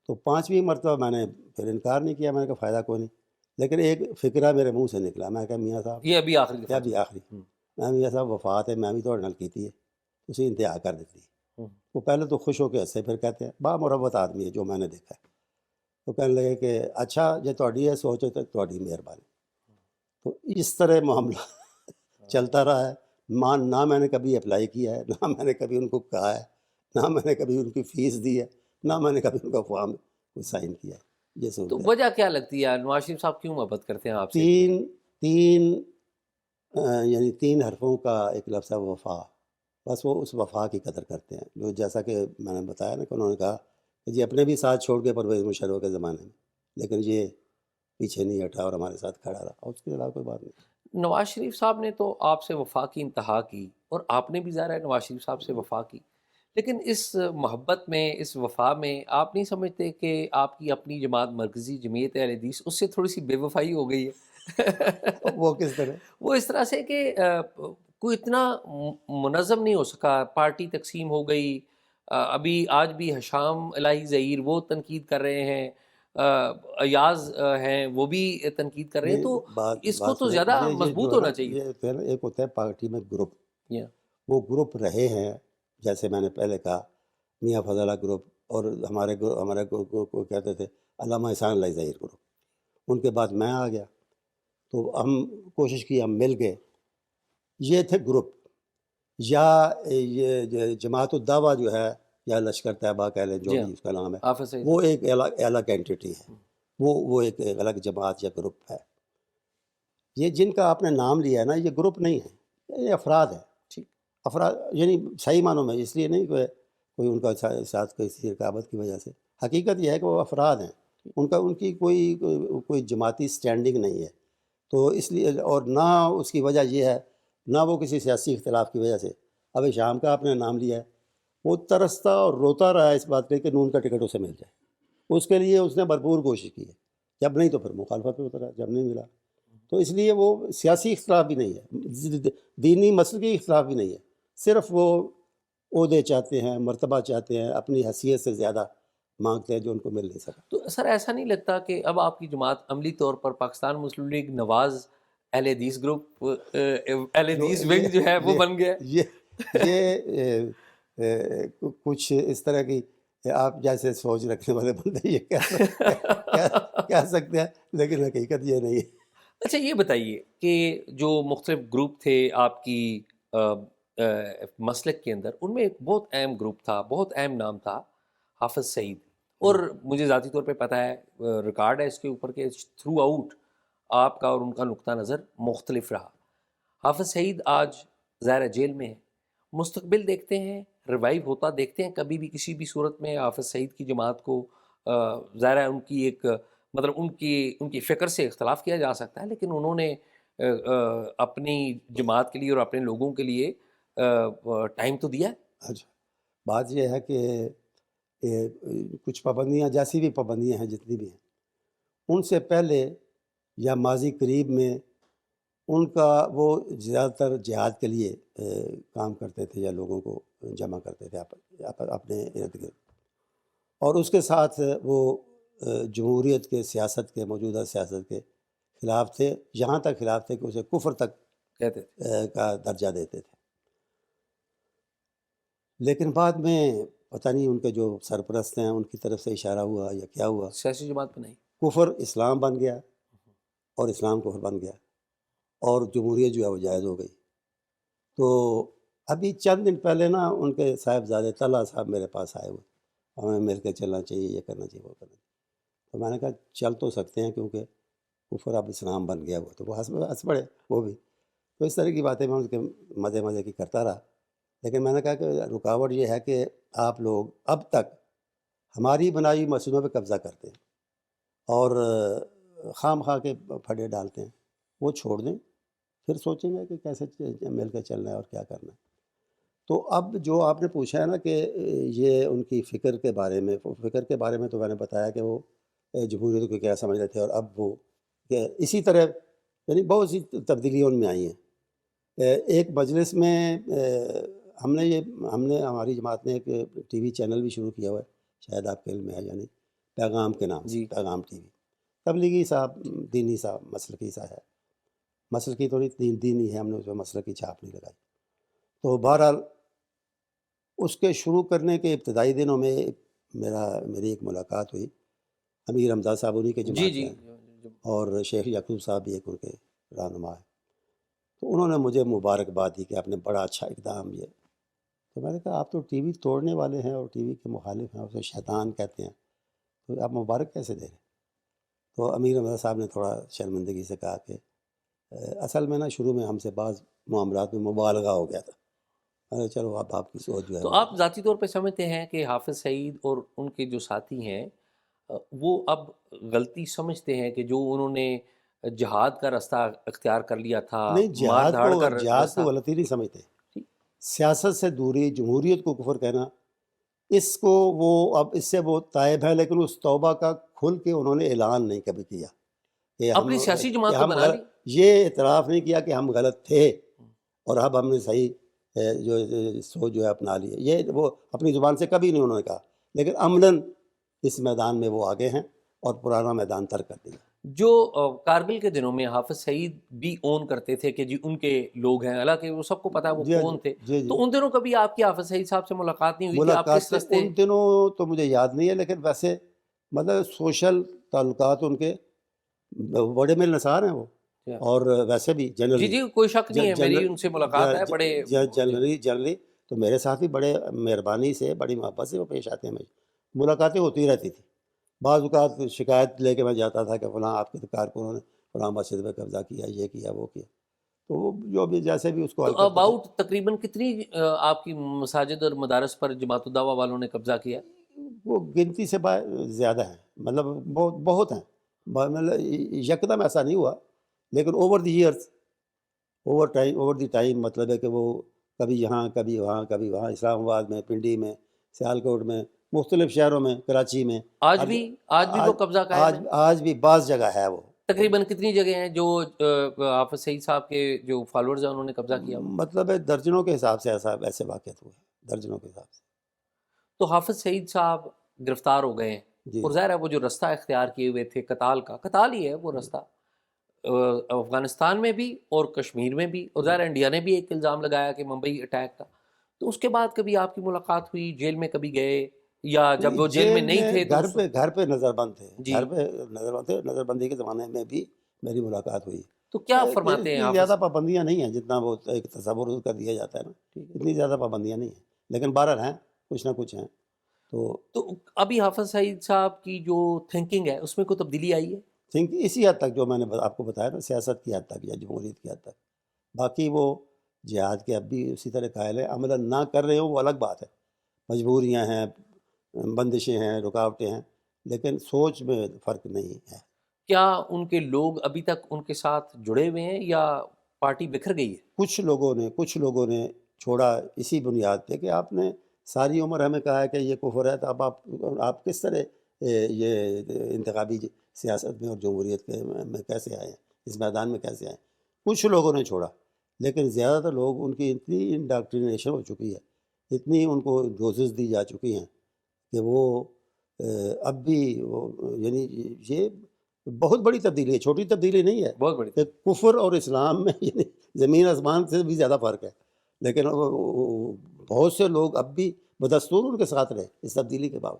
S2: تو 5ویں مرتبہ میں نے پھر انکار نہیں کیا. میں نے کہا فائدہ کوئی نہیں. لیکن ایک فکرہ میرے منہ سے نکلا. میں کہا میاں صاحب
S1: یہ ابھی آخری دفعہ.
S2: ابھی آخری میں میاں صاحب وفات ہے، میں بھی تھوڑے نال کیتی ہے، تسی انتہا کر دیتی. وہ پہلے تو خوش ہو کے ہنسے، پھر کہتے ہیں با مربت آدمی ہے جو میں نے دیکھا ہے. تو کہنے لگے کہ اچھا جی تہاڈی ہے سوچ تو تہاڈی مہربانی. تو اس طرح معاملہ چلتا رہا ہے. نہ میں نے کبھی اپلائی کیا ہے، نہ میں نے کبھی ان کو کہا ہے، نہ میں نے کبھی ان کی فیس دی ہے، نہ میں نے کبھی ان کا فارم سائن کیا ہے. یہ
S1: تو
S2: سوچ
S1: وجہ کیا لگتی ہے نواز شریف صاحب کیوں محبت کرتے ہیں آپ سے؟
S2: تین یعنی 3 حرفوں کا ایک لفظ ہے وفا. بس وہ اس وفا کی قدر کرتے ہیں، جو جیسا کہ میں نے بتایا نا کہ انہوں نے کہا کہ جی اپنے بھی ساتھ چھوڑ کے پرویز مشرف کے زمانے میں، لیکن یہ پیچھے نہیں ہٹا اور ہمارے ساتھ کھڑا رہا، اور اس کے علاوہ کوئی بات نہیں۔
S1: نواز شریف صاحب نے تو آپ سے وفا کی انتہا کی، اور آپ نے بھی ظاہر ہے نواز شریف صاحب سے وفا کی، لیکن اس محبت میں، اس وفا میں آپ نہیں سمجھتے کہ آپ کی اپنی جماعت مرکزی جمعیت اہل حدیث اس سے تھوڑی سی بے وفائی ہو گئی ہے؟
S2: وہ کس طرح؟
S1: وہ اس طرح سے کہ کوئی اتنا منظم نہیں ہو سکا، پارٹی تقسیم ہو گئی، ابھی آج بھی حشام الہی ظہیر وہ تنقید کر رہے ہیں، ایاز ہیں وہ بھی تنقید کر رہے ہیں،
S2: نہیں،
S1: تو
S2: بات
S1: اس کو
S2: بات
S1: تو
S2: سنیں،
S1: زیادہ
S2: یہ جو
S1: مضبوط
S2: ہے نا،
S1: ہونا چاہیے
S2: یہ ہوتا ہے نا، ایک ہوتا ہے پارٹی میں گروپ،
S1: تھا۔
S2: وہ گروپ رہے ہیں، جیسے میں نے پہلے کہا میاں فضل اللہ گروپ، اور ہمارے گروپ کو کہتے تھے علامہ احسان اللہ ظہیر گروپ، ان کے بعد میں آ گیا، تو ہم کوشش کی، ہم مل گئے، یہ تھے گروپ۔ یا یہ جماعت الدعوہ جو ہے، یا لشکر طیبہ کہہ لیں، جو
S1: جی ہاں،
S2: بھی اس کا نام ہے،
S1: حافظ سعید
S2: وہ ایک الگ اینٹی ہے، وہ ایک الگ جماعت یا گروپ ہے۔ یہ جن کا آپ نے نام لیا ہے نا، یہ گروپ نہیں ہے، یہ افراد ہیں۔
S1: ٹھیک،
S2: افراد یعنی صحیح معنوں میں، اس لیے نہیں کہ کوئی ان کا ساتھ کسی رقابت کی وجہ سے، حقیقت یہ ہے کہ وہ افراد ہیں، ان کی کوئی جماعتی سٹینڈنگ نہیں ہے، تو اس لیے، اور نہ اس کی وجہ یہ ہے، نہ وہ کسی سیاسی اختلاف کی وجہ سے۔ ابھی شام کا آپ نے نام لیا ہے، وہ ترستا اور روتا رہا ہے اس بات پہ کہ نون کا ٹکٹ اسے مل جائے، اس کے لیے اس نے بھرپور کوشش کی ہے، جب نہیں تو پھر مخالفت پہ اترا، جب نہیں ملا تو اس لیے وہ سیاسی اختلاف بھی نہیں ہے، دینی مسلکی اختلاف بھی نہیں ہے، صرف وہ عہدے چاہتے ہیں، مرتبہ چاہتے ہیں، اپنی حیثیت سے زیادہ مانگتے ہیں جو ان کو مل نہیں سکا۔
S1: تو سر ایسا نہیں لگتا کہ اب آپ کی جماعت عملی طور پر پاکستان مسلم لیگ نواز اہل حدیث گروپ، اہل
S2: جو
S1: حدیث ونگ جو ہے وہ
S2: یہ
S1: بن گیا
S2: یہ یہ کچھ اس طرح کی، آپ جیسے سوچ رکھنے والے بندے یہ کہہ سکتے ہیں، لیکن حقیقت یہ نہیں ہے۔
S1: اچھا یہ بتائیے کہ جو مختلف گروپ تھے آپ کی مسلک کے اندر، ان میں ایک بہت اہم گروپ تھا، بہت اہم نام تھا حافظ سعید، اور مجھے ذاتی طور پہ پتہ ہے، ریکارڈ ہے اس کے اوپر کہ تھرو آؤٹ آپ کا اور ان کا نقطہ نظر مختلف رہا۔ حافظ سعید آج ظاہر جیل میں ہے، مستقبل دیکھتے ہیں، ریوائیو ہوتا دیکھتے ہیں کبھی بھی کسی بھی صورت میں حافظ سعید کی جماعت کو؟ ظاہر ہے ان کی ایک مطلب ان کی فکر سے اختلاف کیا جا سکتا ہے، لیکن انہوں نے اپنی جماعت کے لیے اور اپنے لوگوں کے لیے ٹائم تو دیا ہے۔
S2: اچھا، بات یہ ہے کہ کچھ پابندیاں، جیسی بھی پابندیاں ہیں، جتنی بھی ہیں، ان سے پہلے یا ماضی قریب میں ان کا وہ زیادہ تر جہاد کے لیے کام کرتے تھے، یا لوگوں کو جمع کرتے تھے اپنے ارد گرد، اور اس کے ساتھ وہ جمہوریت کے، سیاست کے، موجودہ سیاست کے خلاف تھے، یہاں تک خلاف تھے کہ اسے کفر تک
S1: کہتے تھے
S2: کا درجہ دیتے تھے۔ لیکن بعد میں پتہ نہیں ان کے جو سرپرست ہیں ان کی طرف سے اشارہ ہوا یا کیا ہوا،
S1: سیاسی جماعت بنائی۔
S2: کفر اسلام بن گیا، اور اسلام کفر بن گیا، اور جمہوریت جو ہے وہ جائز ہو گئی۔ تو ابھی چند دن پہلے نا ان کے صاحبزادے طلحہ صاحب میرے پاس آئے ہوئے، ہمیں مل کے چلنا چاہیے، یہ کرنا چاہیے، وہ کرنا چاہیے۔ تو میں نے کہا چل تو سکتے ہیں، کیونکہ کفر اب اسلام بن گیا ہوا، تو وہ ہنس پڑے وہ بھی۔ تو اس طرح کی باتیں میں ان کے مزے کی کرتا رہا، لیکن میں نے کہا کہ رکاوٹ یہ ہے کہ آپ لوگ اب تک ہماری بنائی مسجدوں پہ قبضہ کرتے ہیں، اور خام خواہ کے پھڈے ڈالتے ہیں، وہ چھوڑ دیں، پھر سوچیں گے کہ کیسے مل کے چلنا ہے اور کیا کرنا ہے۔ تو اب جو آپ نے پوچھا ہے نا کہ یہ ان کی فکر کے بارے میں، تو میں نے بتایا کہ وہ جمہوریت کو کیا سمجھ رہے تھے، اور اب وہ کہ اسی طرح یعنی بہت سی تبدیلیاں ان میں آئی ہیں۔ ایک مجلس میں ہم نے ہماری جماعت نے ایک ٹی وی چینل بھی شروع کیا ہوا ہے، شاید آپ کے علم میں ہے یا نہیں، پیغام کے نام سے،
S1: جی،
S2: پیغام ٹی وی، تبلیغی سا، دینی سا، مسلکی سا ہے، مسلکی تھوڑی دینی ہے، ہم نے اس میں مسلکی چھاپ نہیں لگائی۔ تو بہرحال اس کے شروع کرنے کے ابتدائی دنوں میں میری ایک ملاقات ہوئی، امیر حمزہ صاحب انہی کے
S1: جی
S2: جماعت کے
S1: جی،
S2: ہیں، اور شیخ یعقوب صاحب بھی ایک ان کے رہنما ہے۔ تو انہوں نے مجھے مبارکباد دی کہ آپ نے بڑا اچھا اقدام لیا۔ تو میں نے کہا آپ تو ٹی وی توڑنے والے ہیں اور ٹی وی کے مخالف ہیں، اسے شیطان کہتے ہیں، تو آپ مبارک کیسے دے رہے ہیں؟ تو امیر حمزہ صاحب نے تھوڑا شرمندگی سے کہا کہ اصل میں نا شروع میں ہم سے بعض معاملات میں مبالغہ ہو گیا تھا، چلو آپ کی سوچ جو ہے
S1: تو آپ ذاتی طور پہ سمجھتے ہیں کہ حافظ سعید اور ان کے جو ساتھی ہیں وہ اب غلطی سمجھتے ہیں کہ جو انہوں نے جہاد کا راستہ اختیار کر لیا تھا،
S2: نہیں،
S1: مار دھاڑ کا
S2: جہاد کو
S1: راستہ؟
S2: غلطی نہیں سمجھتے.
S1: جی
S2: سیاست سے دوری، جمہوریت کو کفر کہنا، اس کو وہ اب اس سے وہ تائب ہیں، لیکن اس توبہ کا کھل کے انہوں نے اعلان نہیں کبھی کیا کہ
S1: اپنی سیاسی جماعت تو
S2: ہم
S1: بنا لی.
S2: یہ اعتراف نہیں کیا کہ ہم غلط تھے اور اب ہم نے صحیح جو سوچ جو ہے اپنا لی ہے. یہ وہ اپنی زبان سے کبھی نہیں انہوں نے کہا، لیکن عملاً اس میدان میں وہ آگے ہیں اور پرانا میدان ترک کر دیا.
S1: جو کارگل کے دنوں میں حافظ سعید بھی اون کرتے تھے کہ جی ان کے لوگ ہیں، حالانکہ وہ سب کو پتا ہے وہ
S2: جی
S1: کون تھے،
S2: جی جی
S1: تو ان دنوں کبھی آپ کی حافظ سعید صاحب سے ملاقات نہیں ہوئی تھی؟ آپ کس
S2: ملاقاتیں
S1: راستے؟
S2: ان دنوں تو مجھے یاد نہیں ہے، لیکن ویسے مطلب سوشل تعلقات ان کے بڑے میل نثار ہیں وہ، اور ویسے بھی
S1: جی
S2: جنرلی
S1: جی کوئی شک نہیں ہے، میری ان سے ملاقات ہے. بڑے
S2: جنرلی تو میرے ساتھ بھی بڑے مہربانی سے، بڑی محبت سے وہ پیش آتے ہیں. ملاقاتیں ہوتی رہتی تھی. بعض اوقات شکایت لے کے میں جاتا تھا کہ فلاں آپ کے کارکنوں نے فلاں مسجد پہ قبضہ کیا، یہ کیا وہ کیا، تو وہ جو بھی جیسے بھی اس کو حل
S1: تو
S2: کرتے تھے.
S1: اباؤٹ تقریباً کتنی آپ کی مساجد اور مدارس پر جماعت الدعوہ والوں نے قبضہ کیا؟
S2: وہ گنتی سے زیادہ ہیں، مطلب بہت ہیں. مطلب یکدم ایسا نہیں ہوا، لیکن over the years, over the time, مطلب ہے کہ وہ کبھی یہاں کبھی وہاں کبھی وہاں، اسلام آباد میں، پنڈی میں، سیالکوٹ میں، مختلف شہروں میں، کراچی میں.
S1: آج بھی وہ قبضہ قائم ہے؟
S2: آج بھی بعض جگہ ہے وہ.
S1: تقریباً کتنی جگہ ہیں جو حافظ سعید صاحب کے جو فالوورز ہیں انہوں نے قبضہ کیا ہوا؟
S2: مطلب ہے درجنوں کے حساب سے ایسے واقعات ہوئے، درجنوں کے حساب سے.
S1: تو حافظ سعید صاحب گرفتار ہو گئے ہیں،
S2: جی
S1: اور ظاہر ہے وہ جو رستہ اختیار کیے ہوئے تھے قتال ہی ہے وہ رستہ، افغانستان میں بھی اور کشمیر میں بھی، اور ظاہر انڈیا نے بھی ایک الزام لگایا کہ ممبئی اٹیک کا. تو اس کے بعد کبھی آپ کی ملاقات ہوئی؟ جیل میں کبھی گئے، یا جب وہ جیل میں نہیں تھے تو
S2: گھر پہ نظر بند تھے.
S1: جی
S2: گھر پہ نظر بند تھے. نظر بندی کے زمانے میں بھی میری ملاقات ہوئی.
S1: تو کیا فرماتے ہیں
S2: اتنی
S1: حافظ؟
S2: زیادہ پابندیاں نہیں ہیں جتنا وہ ایک تصور کر دیا جاتا ہے نا، اتنی زیادہ پابندیاں نہیں ہیں، لیکن بہرحال ہیں، کچھ نہ کچھ ہیں.
S1: تو ابھی حافظ سعید صاحب کی جو تھنکنگ ہے اس میں کوئی تبدیلی آئی ہے؟
S2: اسی حد تک جو میں نے آپ کو بتایا نا، سیاست کی حد تک یا جمہوریت کی حد تک. باقی وہ جہاد کے اب بھی اسی طرح قائل ہیں. عملاً نہ کر رہے ہوں وہ الگ بات ہے، مجبوریاں ہیں، بندشیں ہیں، رکاوٹیں ہیں، لیکن سوچ میں فرق نہیں ہے.
S1: کیا ان کے لوگ ابھی تک ان کے ساتھ جڑے ہوئے ہیں یا پارٹی بکھر گئی ہے؟
S2: کچھ لوگوں نے چھوڑا اسی بنیاد پہ کہ آپ نے ساری عمر ہمیں کہا ہے کہ یہ کفر ہے، تو اب آپ کس طرح یہ انتخابی سیاست میں اور جمہوریت میں کیسے آئے ہیں، اس میدان میں کیسے آئے ہیں. کچھ لوگوں نے چھوڑا، لیکن زیادہ تر لوگ، ان کی اتنی انڈاکٹرینیشن ہو چکی ہے، اتنی ان کو ڈوزز دی جا چکی ہیں کہ وہ اب بھی یعنی یہ بہت بڑی تبدیلی ہے، چھوٹی تبدیلی نہیں ہے.
S1: بہت بڑی
S2: کہ کفر اور اسلام میں یعنی زمین آسمان سے بھی زیادہ فرق ہے، لیکن بہت سے لوگ اب بھی بدستور ان کے ساتھ رہے اس تبدیلی کے بعد.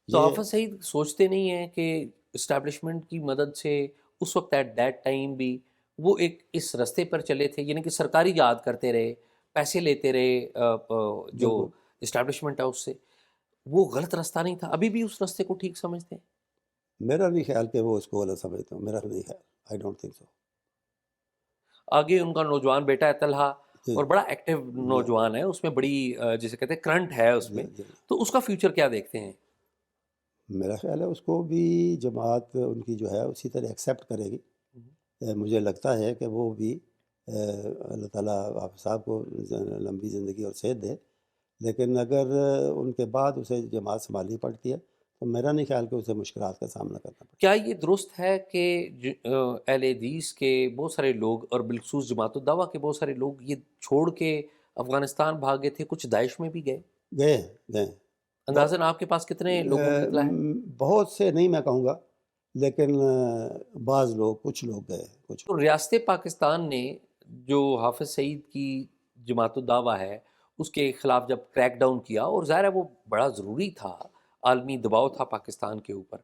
S1: تو حافظ سعید سوچتے نہیں ہیں کہ اسٹیبلشمنٹ کی مدد سے اس وقت ایٹ دیٹ ٹائم بھی وہ ایک اس رستے پر چلے تھے، یعنی کہ سرکاری یاد کرتے رہے، پیسے لیتے رہے جو اسٹیبلشمنٹ ہے اس سے، وہ غلط رستہ نہیں تھا؟ ابھی بھی اس رستے کو ٹھیک سمجھتے ہیں؟
S2: میرا نہیں خیال کہ وہ اس کو غلط سمجھتے ہوں، میرا نہیں خیال. I don't think so.
S1: آگے ان کا نوجوان بیٹا ہے طلحہ،
S2: جی
S1: اور بڑا ایکٹیو نوجوان ہے، اس میں بڑی جسے کہتے ہیں کرنٹ ہے اس میں،
S2: جی
S1: تو اس کا فیوچر کیا دیکھتے ہیں؟
S2: میرا خیال ہے اس کو بھی جماعت ان کی جو ہے اسی طرح ایکسیپٹ کرے گی. مجھے لگتا ہے کہ وہ بھی اللہ تعالیٰ آپ صاحب کو لمبی زندگی اور صحت دے، لیکن اگر ان کے بعد اسے جماعت سنبھالنی پڑتی ہے تو میرا نہیں خیال کہ اسے مشکلات کا سامنا کرنا پڑتا.
S1: کیا یہ درست ہے کہ اہل حدیث کے بہت سارے لوگ اور بالخصوص جماعت الدعوہ کے بہت سارے لوگ یہ چھوڑ کے افغانستان بھاگے تھے، کچھ داعش میں بھی گئے؟
S2: گئے
S1: اندازاً آپ کے پاس کتنے لوگوں کا اطلاع ہے؟
S2: بہت سے نہیں میں کہوں گا، لیکن بعض لوگ، کچھ لوگ گئے.
S1: تو ریاست پاکستان نے جو حافظ سعید کی جماعت الدعوہ ہے اس کے خلاف جب کریک ڈاؤن کیا، اور ظاہر ہے وہ بڑا ضروری تھا، عالمی دباؤ تھا پاکستان کے اوپر،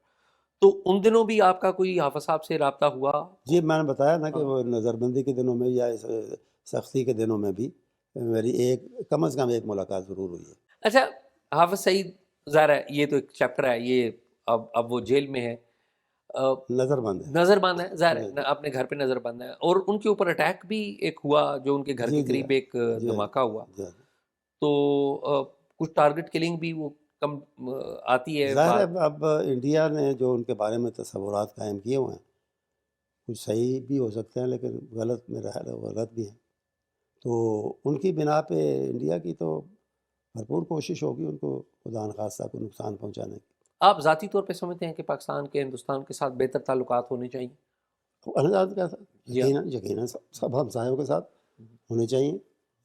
S1: تو ان دنوں بھی آپ کا کوئی حافظ صاحب سے رابطہ ہوا؟
S2: جی میں نے بتایا نا کہ وہ نظر بندی کے دنوں میں یا سختی کے دنوں میں بھی میری کم از کم ایک ملاقات ضرور ہوئی ہے.
S1: اچھا، حافظ سعید ظاہر ہے یہ تو ایک چیپٹر ہے، یہ اب وہ جیل میں ہے،
S2: نظر بند ہے.
S1: نظر بند ہے، ظاہر ہے اپنے گھر پہ نظر بند ہے، اور ان کے اوپر اٹیک بھی ایک ہوا جو ان کے گھر کے قریب ایک دھماکہ ہوا. تو کچھ ٹارگٹ کلنگ بھی وہ کم آتی ہے
S2: ظاہر
S1: بات.
S2: ہے اب انڈیا نے جو ان کے بارے میں تصورات قائم کیے ہوئے ہیں کچھ صحیح بھی ہو سکتے ہیں لیکن غلط میرا خیال ہے وہ غلط بھی ہیں. تو ان کی بنا پہ انڈیا کی تو بھرپور کوشش ہوگی ان کو خدا نخواستہ کو نقصان پہنچانے کی.
S1: آپ ذاتی طور پہ سمجھتے ہیں کہ پاکستان کے ہندوستان کے ساتھ بہتر تعلقات ہونے چاہیے؟
S2: اللہ کا
S1: جی ہاں.
S2: یقیناً سب ہمسایوں کے ساتھ ہونے چاہیے.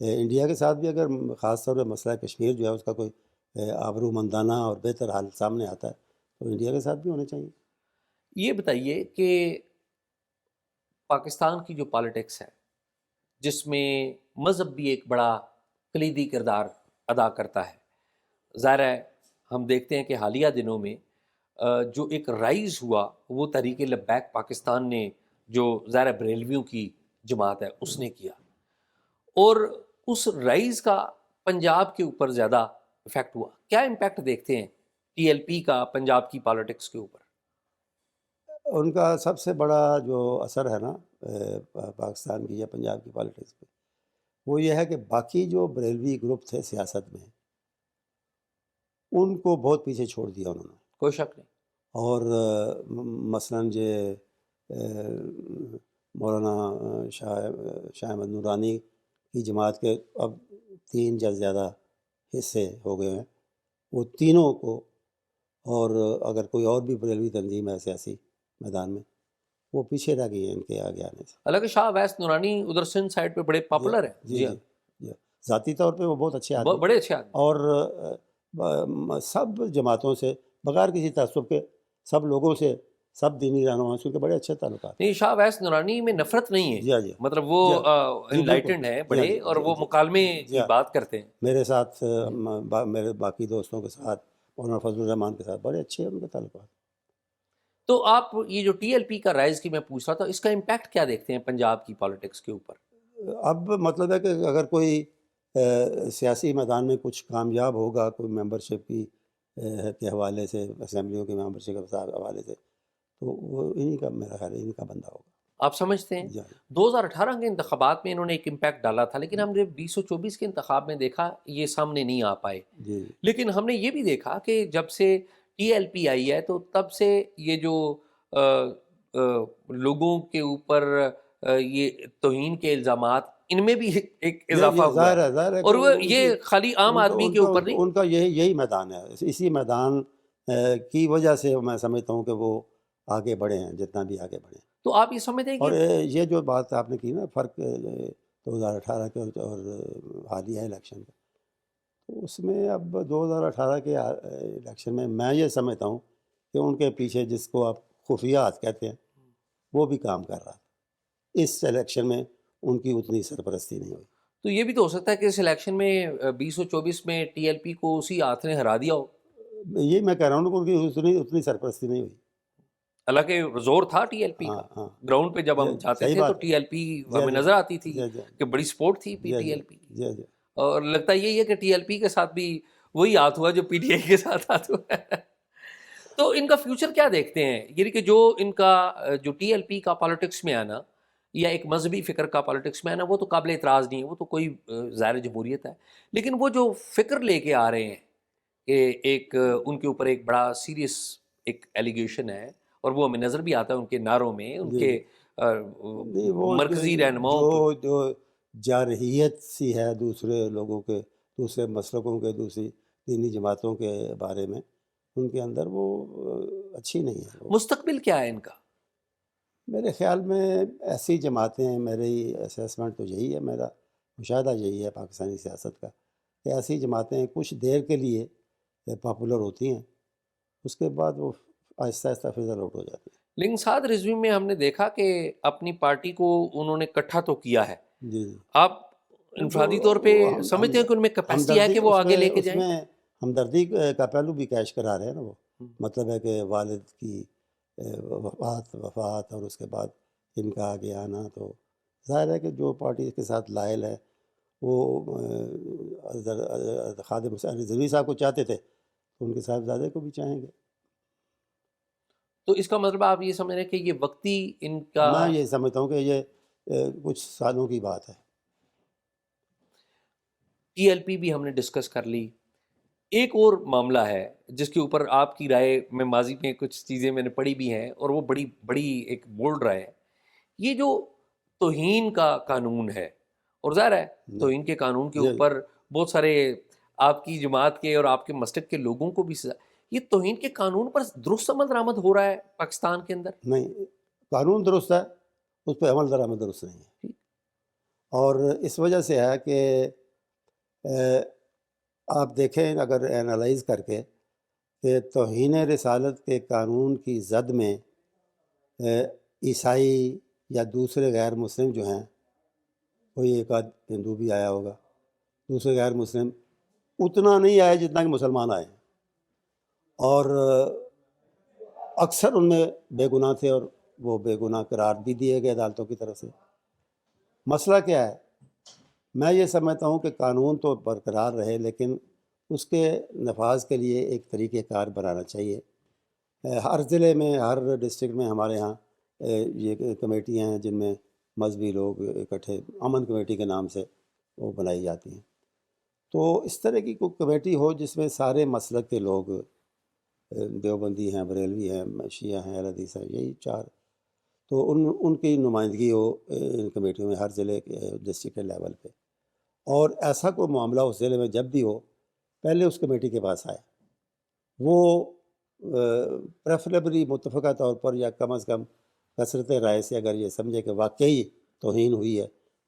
S2: انڈیا کے ساتھ بھی اگر خاص طور پہ مسئلہ کشمیر جو ہے اس کا کوئی آبرو مندانہ اور بہتر حال سامنے آتا ہے تو انڈیا کے ساتھ بھی ہونے چاہیے.
S1: یہ بتائیے کہ پاکستان کی جو پالیٹکس ہے جس میں مذہب بھی ایک بڑا کلیدی کردار ادا کرتا ہے. ظاہر ہے ہم دیکھتے ہیں کہ حالیہ دنوں میں جو ایک رائز ہوا وہ تحریک لبیک پاکستان نے جو ظاہر بریلویوں کی جماعت ہے اس نے کیا، اور اس رائز کا پنجاب کے اوپر زیادہ افیکٹ ہوا. کیا امپیکٹ دیکھتے ہیں ٹی ایل پی کا پنجاب کی پالیٹکس کے اوپر؟
S2: ان کا سب سے بڑا جو اثر ہے نا پاکستان کی یا پنجاب کی پالیٹکس پہ وہ یہ ہے کہ باقی جو بریلوی گروپ تھے سیاست میں ان کو بہت پیچھے چھوڑ دیا انہوں نے.
S1: کوئی شک نہیں.
S2: اور مثلاً مولانا شاہ احمد نورانی کی جماعت کے اب 3 یا زیادہ حصے ہو گئے ہیں. وہ تینوں کو، اور اگر کوئی اور بھی بریلوی تنظیم ہے سیاسی میدان میں وہ پیچھے رہ گئی ہے ان کے آگے آنے سے.
S1: حالانکہ شاہ ویس نورانی ادھر سندھ سائڈ پہ بڑے پاپولر ہیں.
S2: جی جی جی ذاتی طور پہ وہ بہت اچھے آدمی
S1: بڑے اچھے آدمی.
S2: اور سب جماعتوں سے بغیر کسی تعصب کے سب لوگوں سے سب دینی رہنماؤں سے ان کے بڑے اچھے تعلقات.
S1: نہیں، شاہ ویس نورانی میں نفرت نہیں ہے.
S2: جی جی
S1: مطلب وہ انلائٹنڈ ہیں بڑے، اور وہ مکالمے کی بات کرتے ہیں.
S2: میرے ساتھ میرے باقی دوستوں کے ساتھ مولانا فضل الرحمان کے ساتھ بڑے اچھے ہیں ان کے تعلقات.
S1: تو آپ یہ جو ٹی ایل پی کا رائز کی میں پوچھ رہا تھا، اس کا امپیکٹ کیا دیکھتے ہیں پنجاب کی پالیٹکس کے اوپر؟
S2: اب مطلب ہے کہ اگر کوئی سیاسی میدان میں کچھ کامیاب ہوگا کوئی ممبرشپ کی کے حوالے سے، اسمبلیوں کی ممبرشپ کے حوالے سے، تو وہ انہی کا میرا خیال ہے انہی کا بندہ ہوگا.
S1: آپ سمجھتے ہیں 2018 کے انتخابات میں انہوں نے ایک امپیکٹ ڈالا تھا، لیکن ہم نے 2024 کے انتخاب میں دیکھا یہ سامنے نہیں آ پائے.
S2: جی
S1: لیکن ہم نے یہ بھی دیکھا کہ جب سے ٹی ایل پی آئی ہے تو تب سے یہ جو لوگوں کے اوپر یہ توہین کے الزامات ان میں بھی ایک اضافہ ہوا
S2: ظاہر
S1: ہے.
S2: ہے ظاہر ہے
S1: اور
S2: کہ
S1: وہ یہ خالی عام آدمی کے اوپر نہیں.
S2: ان کا یہی میدان ہے. اسی میدان کی وجہ سے میں سمجھتا ہوں کہ وہ آگے بڑھے ہیں جتنا بھی آگے بڑھے ہیں.
S1: تو آپ یہ سمجھتے ہیں
S2: اور
S1: کہ
S2: یہ جو بات آپ نے کی نا فرق 2018 کے اور حالیہ الیکشن کا، تو اس میں اب 2018 کے الیکشن میں یہ سمجھتا ہوں کہ ان کے پیچھے جس کو آپ خفیات کہتے ہیں وہ بھی کام کر رہا تھا. اس الیکشن میں ان کی اتنی سرپرستی نہیں ہوئی.
S1: تو یہ بھی تو ہو سکتا ہے کہ اس الیکشن میں 2024 میں ٹی ایل پی کو اسی ہاتھ نے ہرا دیا ہو.
S2: یہ میں کہہ رہا ہوں کہ ان کی اتنی سرپرستی نہیں ہوئی.
S1: حالانکہ زور تھا ٹی ایل پی
S2: ہاں
S1: کا.
S2: ہاں
S1: گراؤنڈ پہ جب ہم جاتے
S2: صحیح
S1: تھے تو
S2: بات.
S1: ٹی ایل پی
S2: جی
S1: ہمیں
S2: جی
S1: نظر آتی تھی
S2: جی جی
S1: کہ بڑی سپورٹ تھی
S2: جی
S1: ٹی ایل پی کی.
S2: جی جی.
S1: اور لگتا یہی ہے کہ ٹی ایل پی کے ساتھ بھی وہی ہاتھ ہوا جو پی ٹی آئی کے ساتھ ہاتھ ہوا ہے. تو ان کا فیوچر کیا دیکھتے ہیں؟ یعنی کہ جو ان کا جو ٹی ایل پی کا پالیٹکس میں آنا یا ایک مذہبی فکر کا پالیٹکس میں آنا وہ تو قابل اعتراض نہیں ہے، وہ تو کوئی ظاہر جمہوریت ہے. لیکن وہ جو فکر لے کے آ رہے ہیں کہ ایک ان کے اوپر ایک بڑا سیریس ایک ایلیگیشن ہے، اور وہ ہمیں نظر بھی آتا ہے ان کے نعروں میں، ان کے
S2: نہیں وہ
S1: مرکزی رہنماؤں
S2: جو جو جارحیت سی ہے دوسرے لوگوں کے، دوسرے مسلکوں کے، دوسری دینی جماعتوں کے بارے میں ان کے اندر وہ اچھی نہیں ہے.
S1: مستقبل کیا ہے ان کا؟
S2: میرے خیال میں ایسی جماعتیں، میری اسیسمنٹ تو یہی ہے، میرا مشاہدہ یہی ہے پاکستانی سیاست کا، کہ ایسی جماعتیں کچھ دیر کے لیے پاپولر ہوتی ہیں، اس کے بعد وہ آہستہ آہستہ فضل آؤٹ ہو جاتی ہیں.
S1: لیکن ساتھ رضوی میں ہم نے دیکھا کہ اپنی پارٹی کو انہوں نے اکٹھا تو کیا ہے.
S2: جی جی.
S1: آپ انفرادی طور پہ سمجھتے ہیں کہ ان میں کیپیسٹی ہے کہ وہ آگے لے کے
S2: اس
S1: جائیں؟
S2: میں ہمدردی کا پہلو بھی کیش کرا رہے ہیں نا وہ. مطلب ہے کہ والد کی وفات اور اس کے بعد ان کا آگے آنا، تو ظاہر ہے کہ جو پارٹی کے ساتھ لائل ہے وہ خادم حسین رضوی صاحب کو چاہتے تھے تو ان کے صاحبزادے کو بھی چاہیں گے.
S1: تو اس کا مطلب آپ یہ سمجھ رہے ہیں کہ یہ وقتی ان کا؟
S2: میں یہ سمجھتا ہوں کہ یہ کچھ سالوں کی بات ہے.
S1: TLP بھی ہم نے ڈسکس کر لی. ایک اور معاملہ ہے جس کے اوپر آپ کی رائے، میں ماضی میں کچھ چیزیں میں نے پڑھی بھی ہیں اور وہ بڑی بڑی ایک بولڈ رائے ہے. یہ جو توہین کا قانون ہے، اور ظاہر ہے
S2: جی
S1: توہین کے قانون کے
S2: جی
S1: اوپر بہت سارے آپ کی جماعت کے اور آپ کے مسلک کے لوگوں کو بھی سزا، یہ توہین کے قانون پر درست عمل درآمد ہو رہا ہے پاکستان کے اندر؟
S2: نہیں، قانون درست ہے، اس پہ عمل درآمد درست نہیں ہے. اور اس وجہ سے ہے کہ آپ دیکھیں اگر اینالائز کر کے کہ توہین رسالت کے قانون کی زد میں عیسائی یا دوسرے غیر مسلم جو ہیں، کوئی ایک آدھ ہندو بھی آیا ہوگا، دوسرے غیر مسلم اتنا نہیں آیا جتنا کہ مسلمان آئے ہیں، اور اکثر ان میں بے گناہ تھے اور وہ بے گناہ قرار بھی دیے گئے عدالتوں کی طرف سے. مسئلہ کیا ہے؟ میں یہ سمجھتا ہوں کہ قانون تو برقرار رہے، لیکن اس کے نفاذ کے لیے ایک طریقہ کار بنانا چاہیے. ہر ضلع میں، ہر ڈسٹرکٹ میں ہمارے ہاں یہ کمیٹیاں ہیں جن میں مذہبی لوگ اکٹھے امن کمیٹی کے نام سے وہ بنائی جاتی ہیں. تو اس طرح کی کوئی کمیٹی ہو جس میں سارے مسلک کے لوگ، دیوبندی ہیں، بریلوی ہیں، شیعہ ہیں، اہل حدیث ہیں، یہی چار، تو ان کی نمائندگی ہو ان کمیٹیوں میں ہر ضلع کے ڈسٹرکٹ کے لیول پہ. اور ایسا کوئی معاملہ اس ضلع میں جب بھی ہو، پہلے اس کمیٹی کے پاس آئے، وہ پریفریبلی متفقہ طور پر یا کم از کم کثرت رائے سے اگر یہ سمجھے کہ واقعی توہین ہوئی ہے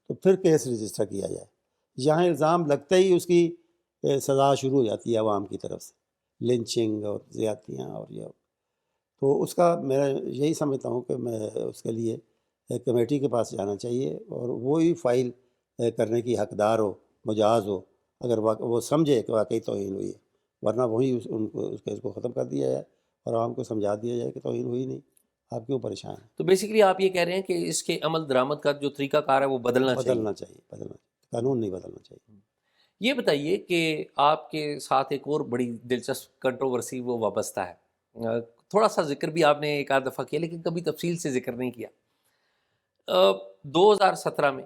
S2: تو پھر کیس رجسٹر کیا جائے. یہاں الزام لگتے ہی اس کی سزا شروع ہو جاتی ہے عوام کی طرف سے، لنچنگ اور زیادتیاں اور یہ. تو اس کا میں یہی سمجھتا ہوں کہ میں اس کے لیے ایک کمیٹی کے پاس جانا چاہیے اور وہی فائل کرنے کی حقدار ہو، مجاز ہو، اگر وہ سمجھے کہ واقعی توہین ہوئی ہے. ورنہ وہی ان کو اس کیس کو ختم کر دیا جائے اور عوام کو سمجھا دیا جائے کہ توہین ہوئی نہیں، آپ کیوں پریشان ہیں.
S1: تو بیسیکلی آپ یہ کہہ رہے ہیں کہ اس کے عمل درآمد کا جو طریقہ کار ہے وہ بدلنا چاہیے.
S2: بدلنا چاہیے، قانون نہیں بدلنا چاہیے.
S1: یہ بتائیے کہ آپ کے ساتھ ایک اور بڑی دلچسپ کنٹروورسی وہ وابستہ ہے، تھوڑا سا ذکر بھی آپ نے ایک آدھ دفعہ کیا لیکن کبھی تفصیل سے ذکر نہیں کیا. 2017 میں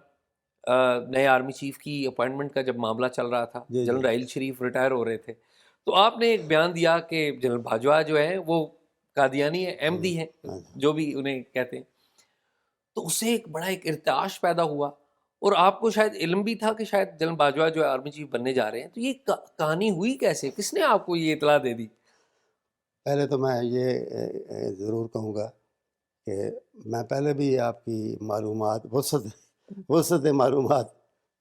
S1: نئے آرمی چیف کی اپوائنٹمنٹ کا جب معاملہ چل رہا تھا،
S2: جی
S1: جنرل راحیل شریف ریٹائر ہو رہے تھے، تو آپ نے ایک بیان دیا کہ جنرل باجوہ جو ہیں وہ قادیانی ہیں، احمدی ہیں،
S2: ہاں.
S1: جو بھی انہیں کہتے ہیں. تو اس سے ایک بڑا ایک ارتعاش پیدا ہوا اور آپ کو شاید علم بھی تھا کہ شاید جنرل باجوہ جو ہے آرمی چیف بننے جا رہے ہیں. تو یہ کہانی ہوئی کیسے؟ کس نے آپ کو یہ اطلاع دے دی؟
S2: پہلے تو میں یہ ضرور کہوں گا کہ میں پہلے بھی آپ کی معلومات وسعت معلومات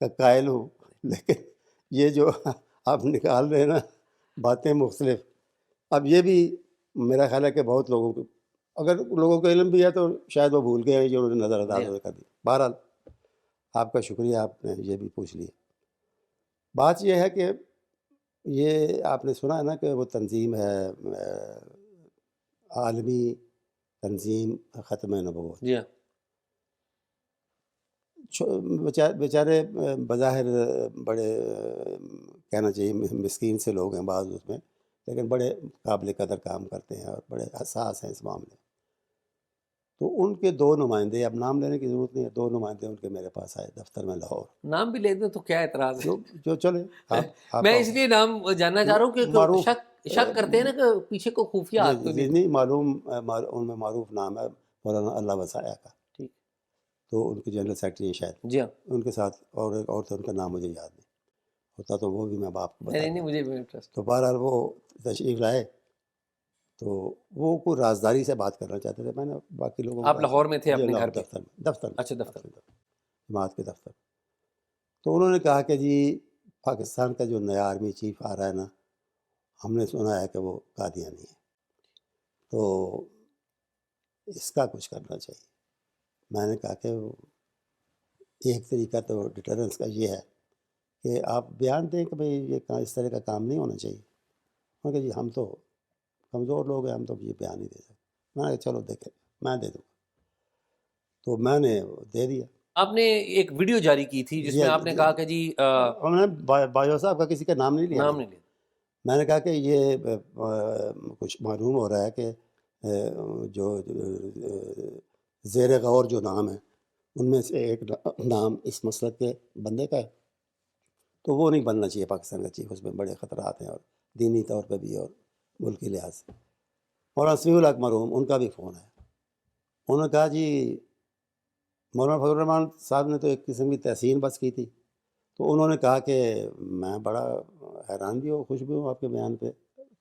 S2: کا قائل ہوں، لیکن یہ جو آپ نکال رہے ہیں نا باتیں مختلف، اب یہ بھی میرا خیال ہے کہ بہت لوگوں کو، اگر لوگوں کا علم بھی ہے تو شاید وہ بھول گئے ہیں، جو انہوں نے نظر انداز کر دی. بہرحال آپ کا شکریہ، آپ نے یہ بھی پوچھ لیا. بات یہ ہے کہ یہ آپ نے سنا ہے نا کہ وہ تنظیم ہے عالمی تنظیم ختم نبوت.
S1: جی ہاں.
S2: بیچارے بظاہر بڑے کہنا چاہیے مسکین سے لوگ ہیں بعض اس میں، لیکن بڑے قابل قدر کام کرتے ہیں اور بڑے حساس ہیں اس معاملے. تو ان کے دو نمائندے، اب نام لینے کی ضرورت نہیں ہے، دو نمائندے ان کے میرے پاس آئے دفتر میں لاہور.
S1: نام بھی لے دیں تو کیا اعتراض ہے؟
S2: جو چلے آپ
S1: میں اس لیے نام جاننا چاہ رہا ہوں کہ
S2: معروف،
S1: شک کرتے ہیں نا کہ پیچھے کو خفیہ ہاتھ تو
S2: جی
S1: نہیں.
S2: نہیں معلوم، ان میں معروف نام ہے مولانا اللہ وسایا کا.
S1: ٹھیک.
S2: تو ان کے جنرل سیکرٹری ہیں شاید،
S1: جی ہاں.
S2: ان کے ساتھ اور ایک اور تھے، ان کا نام مجھے یاد نہیں ہوتا تو وہ بھی میں آپ کو بتا
S1: نہیں
S2: دوں.
S1: مجھے بھی انٹرسٹ.
S2: تو بہرحال وہ تشریف لائے تو وہ کوئی رازداری سے بات کرنا چاہتے تھے. میں نے باقی لوگوں
S1: آپ لاہور میں تھے اپنے گھر پہ؟
S2: دفتر میں
S1: اچھا دفتر.
S2: جماعت کے دفتر. تو انہوں نے کہا کہ جی پاکستان کا جو نیا آرمی چیف آ رہا ہے نا، ہم نے سنا ہے کہ وہ قادیانی ہے، تو اس کا کچھ کرنا چاہیے. میں نے کہا کہ ایک طریقہ تو ڈیٹرنس کا یہ ہے کہ آپ بیان دیں کہ بھئی یہ اس طرح کا کام نہیں ہونا چاہیے. میں کہا جی ہم تو کمزور لوگ ہیں، ہم تو یہ بیان نہیں دے سکتے. میں نے کہا چلو دیکھیں میں دے دوں. تو میں نے دے دیا.
S1: آپ نے ایک ویڈیو جاری کی تھی جس میں آپ نے کہا کہ جی
S2: ہم نے باجوہ صاحب کا کسی کا نام نہیں لیا.
S1: نام نہیں لیا.
S2: میں نے کہا کہ یہ کچھ معلوم ہو رہا ہے کہ جو زیر غور جو نام ہے ان میں سے ایک نام اس مسلک کے بندے کا ہے. تو وہ نہیں بننا چاہیے پاکستان کا چیف، اس میں بڑے خطرات ہیں اور دینی طور پہ بھی اور ملکی لحاظ سے۔ مولانا سمیع الحق مرحوم، ان کا بھی فون ہے، انہوں نے کہا جی مولانا فضل الرحمان صاحب نے تو ایک قسم کی تحسین بس کی تھی، تو انہوں نے کہا کہ میں بڑا حیران بھی ہوں، خوش بھی ہوں آپ کے بیان پہ،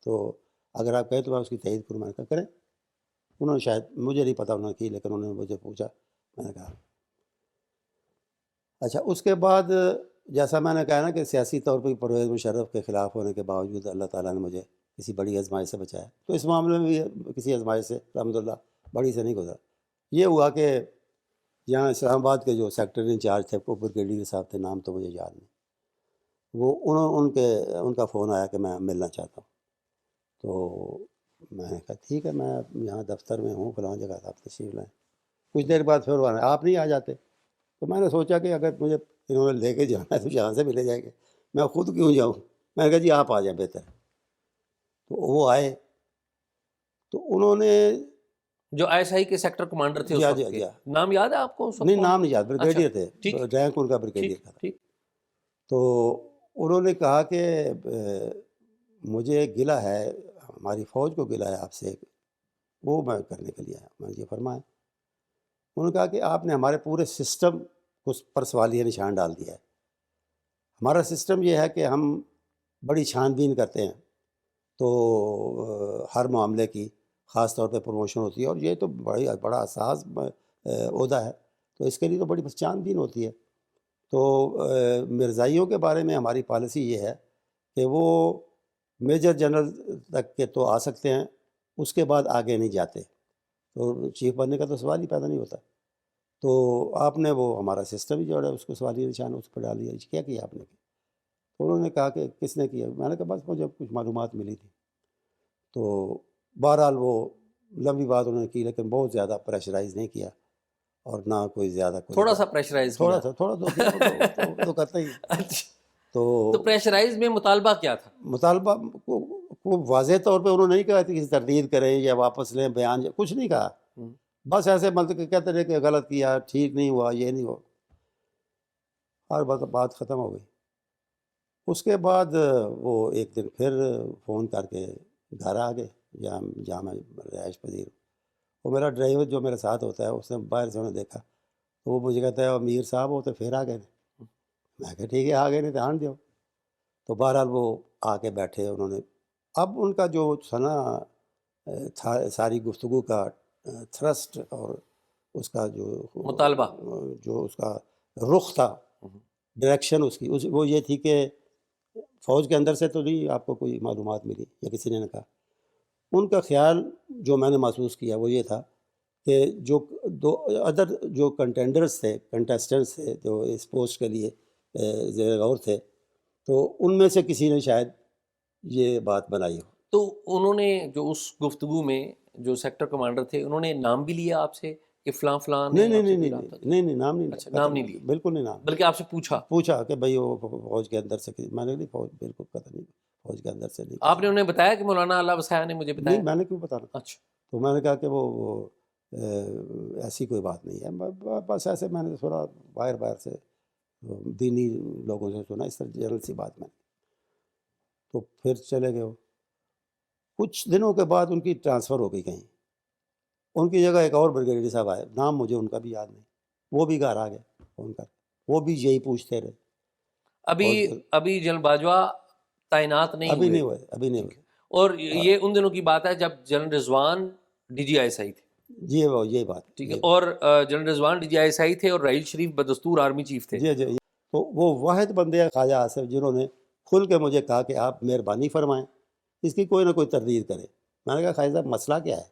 S2: تو اگر آپ کہیں تو میں اس کی تائید کروں۔ میں نے کہا کریں۔ انہوں نے شاید، مجھے نہیں پتہ انہوں نے کی، لیکن انہوں نے مجھے پوچھا، میں نے کہا اچھا۔ اس کے بعد جیسا میں نے کہا نا کہ سیاسی طور پہ پرویز مشرف کے خلاف ہونے کے باوجود اللہ تعالیٰ نے مجھے کسی بڑی آزمائش سے بچایا، تو اس معاملے میں بھی کسی آزمائش سے الحمدللہ بڑی سے نہیں گزرا۔ یہ ہوا کہ یہاں اسلام آباد کے جو سیکٹر انچارج تھے، وہ بریگیڈیئر صاحب تھے، نام تو مجھے یاد نہیں، وہ ان کا فون آیا کہ میں ملنا چاہتا ہوں۔ تو میں نے کہا ٹھیک ہے، میں یہاں دفتر میں ہوں فلاں جگہ، آپ تشریف لائیں۔ کچھ دیر بعد پھر وہ آپ نہیں آ جاتے، تو میں نے سوچا کہ اگر مجھے انہوں نے لے کے جانا ہے تو یہاں سے بھی لے جائیں گے، میں خود کیوں جاؤں۔ میں نے کہا جی آپ آ جائیں بہتر ہے۔ تو وہ آئے، تو انہوں نے
S1: جو آئی آئی کے سیکٹر کمانڈر تھے اس
S2: جی
S1: وقت
S2: جی
S1: کے،
S2: جی
S1: نام یاد ہے آپ کو اس وقت؟
S2: نہیں نام نہیں یاد،
S1: اچھا
S2: بریگیڈیئر تھے،
S1: ٹھیک
S2: رینک ان کا
S1: ٹھیک
S2: بریگیڈیئر کا تھا۔
S1: ٹھیک۔
S2: تو انہوں نے کہا کہ مجھے گلہ ہے، ہماری فوج کو گلہ ہے آپ سے، وہ میں کرنے کے لیے آیا۔ میں نے یہ فرمایا۔ انہوں نے کہا کہ آپ نے ہمارے پورے سسٹم پر سوالیہ نشان ڈال دیا ہے۔ ہمارا سسٹم یہ ہے کہ ہم بڑی چھان بین کرتے ہیں، تو ہر معاملے کی خاص طور پہ پروموشن ہوتی ہے، اور یہ تو بڑا حساس عہدہ ہے، تو اس کے لیے تو بڑی چھان بین ہوتی ہے۔ تو مرزائیوں کے بارے میں ہماری پالیسی یہ ہے کہ وہ میجر جنرل تک کے تو آ سکتے ہیں، اس کے بعد آگے نہیں جاتے، تو چیف بننے کا تو سوال ہی پیدا نہیں ہوتا۔ تو آپ نے وہ ہمارا سسٹم ہی جو ہے اس کو سوالیہ نشان اس پر ڈال دیا۔ کیا کیا آپ نے؟ تو انہوں نے کہا کہ کس نے کیا؟ میں نے کہا بس مجھے کچھ معلومات ملی تھی۔ تو بہرحال وہ لمبی بات انہوں نے کی، لیکن بہت زیادہ پریشرائز نہیں کیا، اور نہ کوئی زیادہ کوئی
S1: تھوڑا سا پریشرائز
S2: تھوڑا
S1: کیا؟
S2: سا تو کرتا ہی۔
S1: اچھا،
S2: تو
S1: تو پریشرائز میں مطالبہ کیا تھا؟
S2: مطالبہ کو واضح طور پہ انہوں نے نہیں کہا کہ کسی تردید کریں یا واپس لیں بیان، کچھ نہیں کہا، بس ایسے مطلب کہ کہتے رہے کہ غلط کیا، ٹھیک نہیں ہوا، یہ نہیں ہوا، اور بات ختم ہو گئی۔ اس کے بعد وہ ایک دن پھر فون کر کے گھر آ گئے، جہاں میں رہائش پذیر ہوں۔ وہ میرا ڈرائیور جو میرے ساتھ ہوتا ہے، اس نے باہر سے انہیں دیکھا، تو وہ مجھے کہتا ہے امیر صاحب وہ تو پھر آ گئے۔ میں کہا ٹھیک ہے آ گئے، نہیں تو آن دیو۔ تو بہرحال وہ آ کے بیٹھے، انہوں نے اب ان کا جو تھا نا ساری گفتگو کا تھرسٹ اور اس کا
S1: مطالبہ،
S2: جو اس کا رخ تھا، ڈائریکشن اس کی، وہ یہ تھی کہ فوج کے اندر سے تو نہیں آپ کو کوئی معلومات ملی یا کسی نے کہا۔ ان کا خیال جو میں نے محسوس کیا وہ یہ تھا کہ جو دو ادر جو کنٹیسٹنٹس تھے جو اس پوسٹ کے لیے زیر غور تھے، تو ان میں سے کسی نے شاید یہ بات بنائی ہو۔
S1: تو انہوں نے جو اس گفتگو میں جو سیکٹر کمانڈر تھے، انہوں نے نام بھی لیا آپ سے کہ فلاں فلاں نے آپ سے کوئی رابطہ کیا؟
S2: نہیں نام نہیں،
S1: اچھا، نام نہیں لیا،
S2: بالکل نہیں نام،
S1: بلکہ آپ سے پوچھا
S2: کہ بھائی وہ فوج کے اندر سے، میں نے نہیں، فوج بالکل پتہ نہیں، فوج کے اندر سے نہیں۔
S1: آپ نے انہیں بتایا کہ مولانا اللہ وسعہ نے مجھے بتایا؟
S2: نہیں، میں نے کیوں بتانا۔
S1: اچھا،
S2: تو میں نے کہا کہ وہ ایسی کوئی بات نہیں ہے، بس ایسے میں نے تھوڑا باہر سے دینی لوگوں سے سنا، اس طرح جنرل سی بات میں۔ تو پھر چلے گئے وہ۔ کچھ دنوں کے بعد ان کی ٹرانسفر ہو گئی کہیں، ان کی جگہ ایک اور بریگیڈیئر صاحب آئے، نام مجھے ان کا بھی یاد نہیں، وہ بھی گھر آ گئے فون کر، وہ بھی یہی پوچھتے رہے۔
S1: ابھی جنرل باجوہ تعینات
S2: ابھی نہیں ہوئے۔
S1: اور یہ ان دنوں کی بات ہے جب general Rizwan D G I S I تھے؟
S2: جی یہ بات
S1: ٹھیک ہے، اور general Rizwan D G I S I تھے اور راحیل شریف بدستور آرمی چیف تھے۔
S2: جی تو وہ واحد بندے ہیں خواجہ آصف جنہوں نے کھل کے مجھے کہا کہ آپ مہربانی فرمائیں، اس کی کوئی نہ کوئی تردید کریں۔ میں نے کہا خواجہ صاحب مسئلہ کیا ہے،